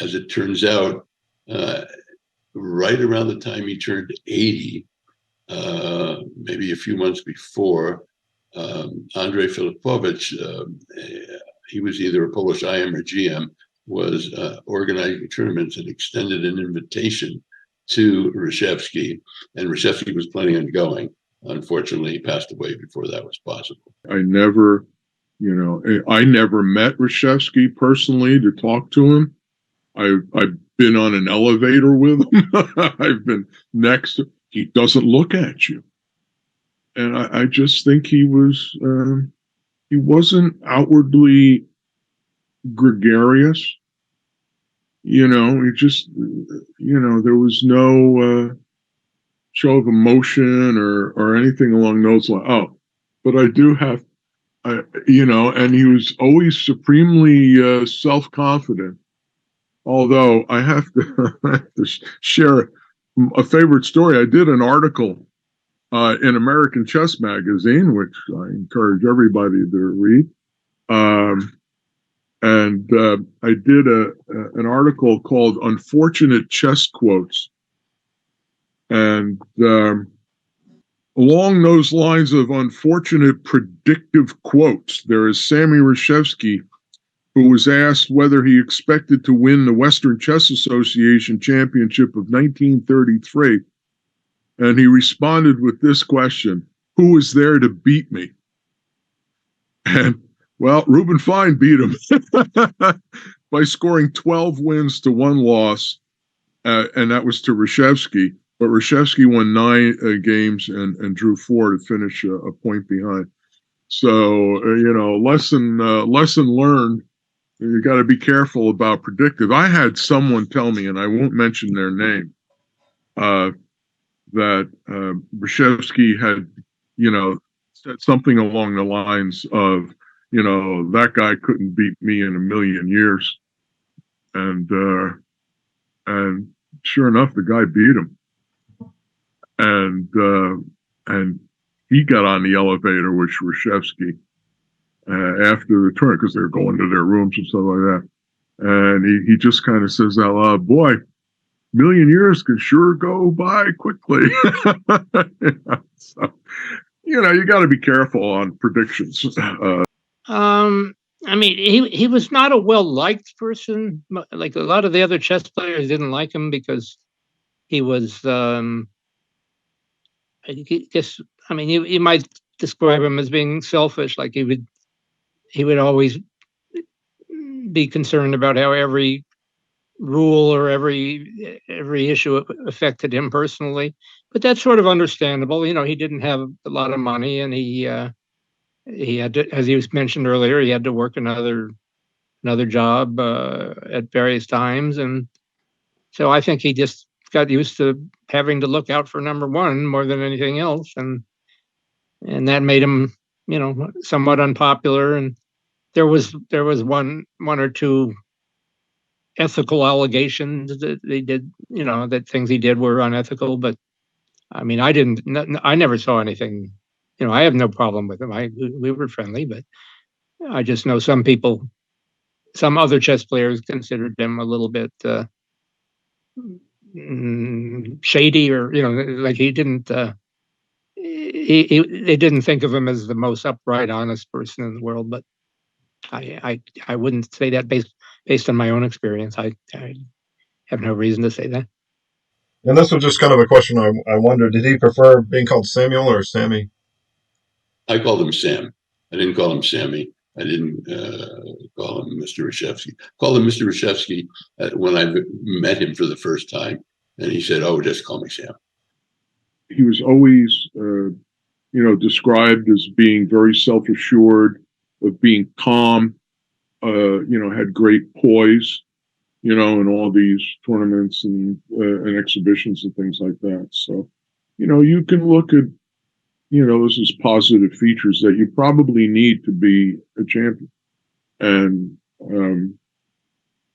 As it turns out, right around the time he turned 80, maybe a few months before, Andrei Filipovich, he was either a Polish IM or GM, was organizing tournaments and extended an invitation to Reshevsky, and Reshevsky was planning on going. Unfortunately, he passed away before that was possible. I never met Reshevsky personally to talk to him. I've been on an elevator with him. I've been next to, he doesn't look at you. And I just think he wasn't outwardly gregarious. He just, there was no show of emotion or anything along those lines. Oh, but I do have, and he was always supremely self-confident. Although I have to share a favorite story. I did an article in American Chess Magazine, which I encourage everybody to read. And I did an article called Unfortunate Chess Quotes. And along those lines of unfortunate predictive quotes, there is Sammy Reshevsky, who was asked whether he expected to win the Western Chess Association Championship of 1933. And he responded with this question: who was there to beat me? And, well, Ruben Fine beat him by scoring 12 wins to 1 loss, and that was to Reshevsky. But Reshevsky won 9 games and drew 4 to finish a point behind. So, lesson learned. You got to be careful about predictive. I had someone tell me, and I won't mention their name, that Reshevsky had, said something along the lines of, that guy couldn't beat me in a million years. And sure enough, the guy beat him. And he got on the elevator with Reshevsky after the tournament, because they were going to their rooms and stuff like that. And he just kind of says out loud, boy, million years can sure go by quickly. So, you got to be careful on predictions. He was not a well-liked person. Like a lot of the other chess players didn't like him because he was, you might describe him as being selfish. Like he would always be concerned about how every rule or every issue affected him personally. But that's sort of understandable. He didn't have a lot of money, and he had to, as he was mentioned earlier, he had to work another job at various times, and so I think he just got used to having to look out for number one more than anything else, and that made him somewhat unpopular, and there was one or two ethical allegations that they did, that things he did were unethical. But I mean, I never saw anything. I have no problem with him. We were friendly, but I just know some people, some other chess players considered him a little bit shady, or like he didn't. They didn't think of him as the most upright, honest person in the world. But I wouldn't say that based on my own experience. I have no reason to say that. And this was just kind of a question I wondered, did he prefer being called Samuel or Sammy? I called him Sam. I didn't call him Sammy. I didn't call him Mr. Reshevsky. Called him Mr. Reshevsky when I met him for the first time. And he said, "Oh, just call me Sam." He was always, described as being very self-assured, of being calm, had great poise, in all these tournaments and exhibitions and things like that. So, you can look at, those as positive features that you probably need to be a champion. And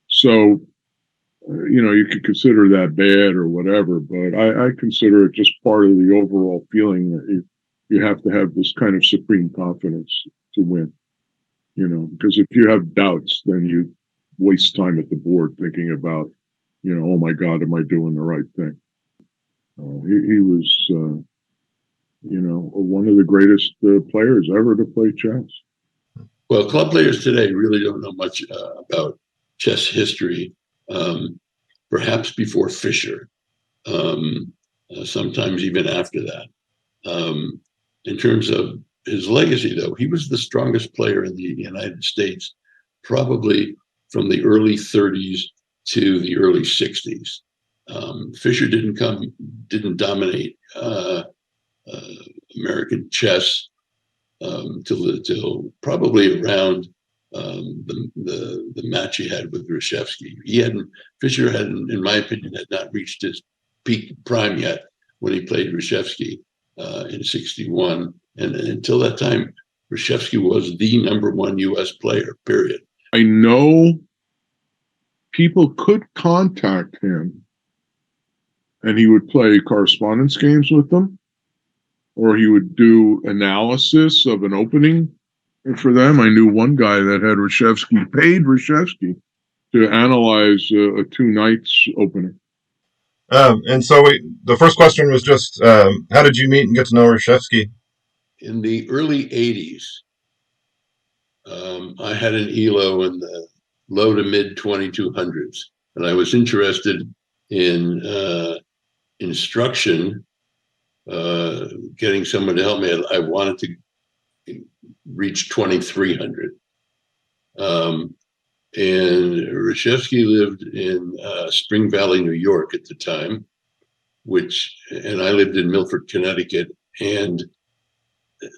so, you could consider that bad or whatever, but I consider it just part of the overall feeling that you have to have this kind of supreme confidence to win, because if you have doubts, then you waste time at the board thinking about, oh my God, am I doing the right thing? He was, one of the greatest players ever to play chess. Well, club players today really don't know much about chess history. Perhaps before Fischer, sometimes even after that. In terms of his legacy, though, he was the strongest player in the United States, probably from the early 30s to the early 60s. Fischer didn't dominate American chess till probably around the match he had with Reshevsky. Fischer hadn't, in my opinion, had not reached his peak prime yet when he played Reshevsky in '61. And until that time, Reshevsky was the number one U.S. player, period. I know people could contact him and he would play correspondence games with them, or he would do analysis of an opening for them. I knew one guy that had paid Reshevsky to analyze a two knights opening. And so the first question was just, how did you meet and get to know Reshevsky? In the early 80s, I had an ELO in the low to mid 2200s, and I was interested in instruction, getting someone to help me. I wanted to reach 2300. And Reshevsky lived in Spring Valley, New York at the time, and I lived in Milford, Connecticut. And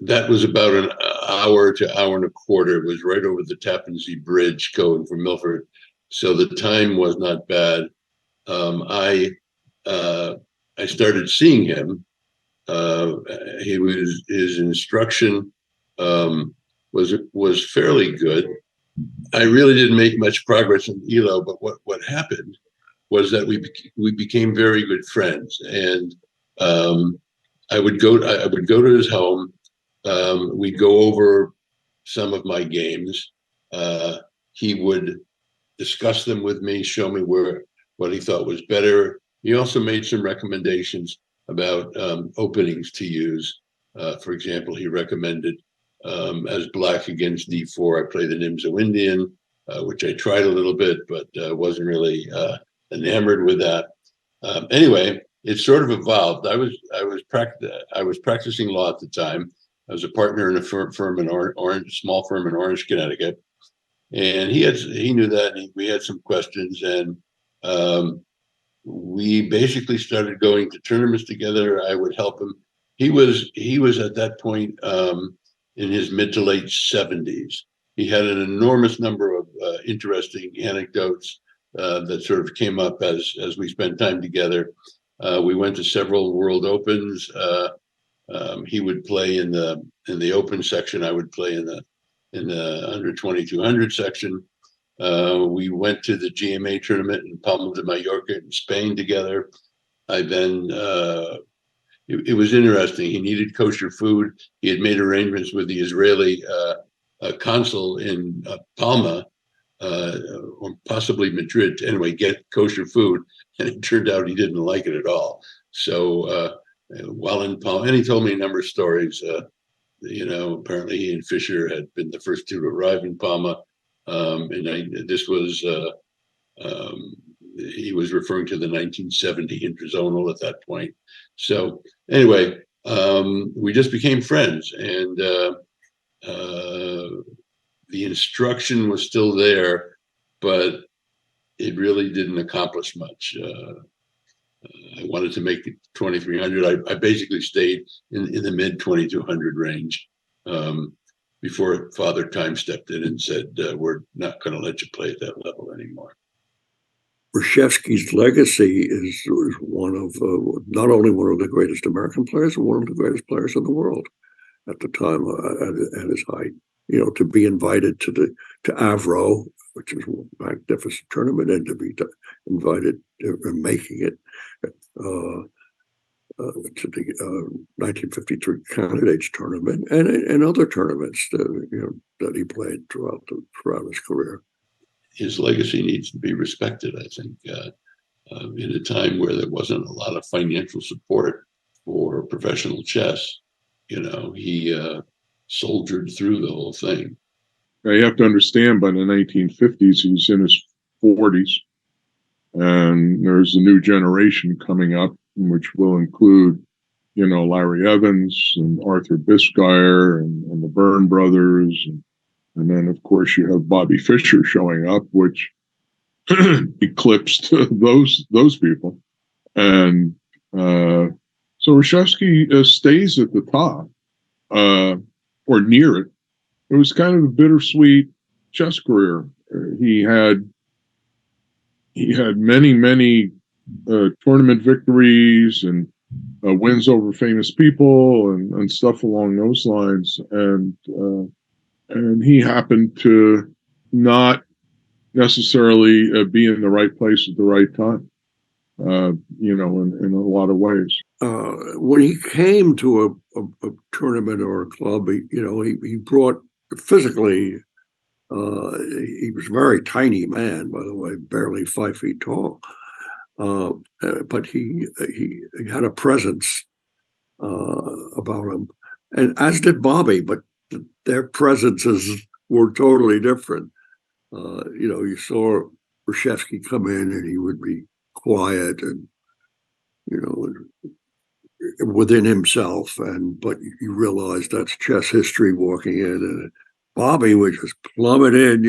that was about an hour to hour and a quarter. It was right over the Tappan Zee Bridge going from Milford. So the time was not bad. I started seeing him. His instruction was fairly good. I really didn't make much progress in ELO, but what happened was that we became very good friends, and I would go to his home. We'd go over some of my games. He would discuss them with me, show me what he thought was better. He also made some recommendations about openings to use. For example, he recommended as black against d4, I play the Nimzo Indian, which I tried a little bit, but wasn't really enamored with that. Anyway, it sort of evolved. I was practicing law at the time. I was a partner in a firm in Orange, small firm in Orange, Connecticut, and he knew that. And we had some questions, and we basically started going to tournaments together. I would help him. He was at that point in his mid to late 70s. He had an enormous number of interesting anecdotes that sort of came up as we spent time together. We went to several World Opens. He would play in the in the open section. I would play in the under 2200 section. We went to the GMA tournament in Palma de Mallorca in Spain together. I then, it was interesting. He needed kosher food. He had made arrangements with the Israeli consul in Palma, or possibly Madrid, to anyway get kosher food. And it turned out he didn't like it at all. So while in Palma, and he told me a number of stories. Apparently he and Fischer had been the first two to arrive in Palma. This was, he was referring to the 1970 interzonal at that point. So anyway, we just became friends, and the instruction was still there, but it really didn't accomplish much. I wanted to make it 2300. I basically stayed in the mid 2200 range before Father Time stepped in and said, we're not going to let you play at that level anymore. Reshevsky's legacy is one of not only one of the greatest American players, but one of the greatest players in the world at the time, at his height. To be invited to Avro, which is a magnificent tournament, and to be invited making it to the 1953 candidates tournament and other tournaments that he played throughout his career. His legacy needs to be respected, I think, in a time where there wasn't a lot of financial support for professional chess. He soldiered through the whole thing. Now, you have to understand, by the 1950s, he's in his 40s, and there's a new generation coming up, which will include, Larry Evans and Arthur Biscayr and the Byrne brothers, and then, of course, you have Bobby Fischer showing up, which eclipsed those people. And so Reshevsky stays at the top, or near it. It was kind of a bittersweet chess career. He had many tournament victories and wins over famous people and stuff along those lines. And he happened to not necessarily be in the right place at the right time, in a lot of ways. When he came to a tournament or a club, he brought physically, he was a very tiny man, by the way, barely 5 feet tall. But he had a presence about him, and as did Bobby, but their presences were totally different. You saw Reshevsky come in and he would be quiet and, within himself, but you realize that's chess history walking in, and Bobby would just plummet in,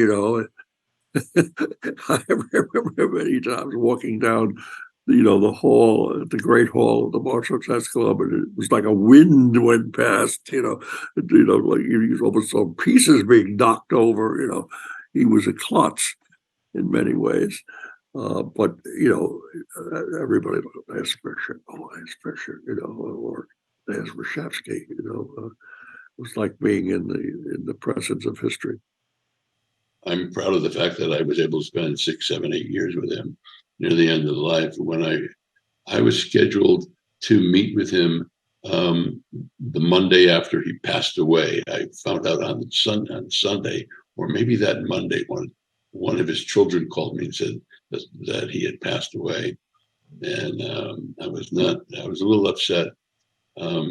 I remember many times walking down, the hall, the great hall of the Marshall Chess Club, and it was like a wind went past, like you almost saw pieces being knocked over, He was a klutz in many ways. But everybody asked Fischer, or asked Reshevsky. It was like being in the presence of history. I'm proud of the fact that I was able to spend 6, 7, 8 years with him near the end of life. When I was scheduled to meet with him the Monday after he passed away. I found out on Sunday, or maybe that Monday, one of his children called me and said that he had passed away, and I was a little upset. I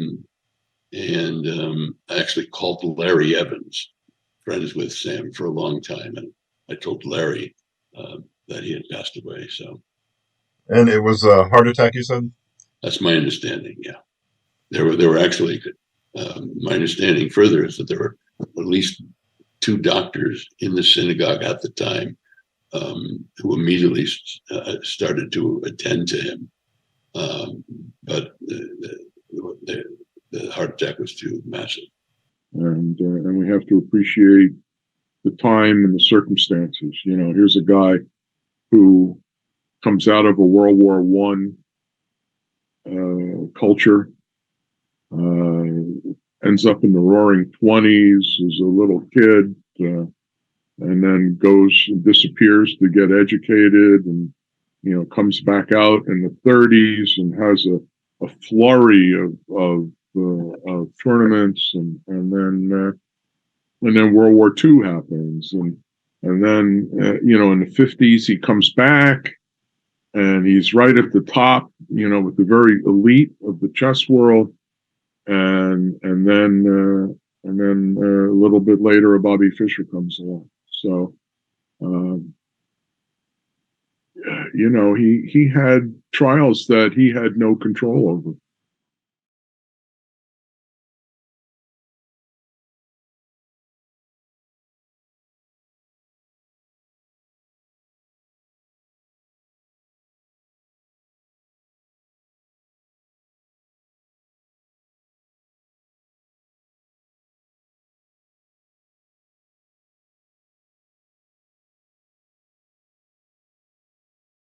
actually called Larry Evans, friends with Sam for a long time, and I told Larry that he had passed away. So, and it was a heart attack, you said? That's my understanding. Yeah, there were actually. My understanding further is that there were at least 2 doctors in the synagogue at the time who immediately started to attend to him, but the heart attack was too massive. And we have to appreciate the time and the circumstances. Here's a guy who comes out of a World War I culture, ends up in the Roaring '20s as a little kid, and then goes and disappears to get educated, and comes back out in the '30s and has a flurry of tournaments, and then World War II happens, and then in the '50s he comes back, and he's right at the top, with the very elite of the chess world, and then a little bit later, a Bobby Fischer comes along. So, he had trials that he had no control over.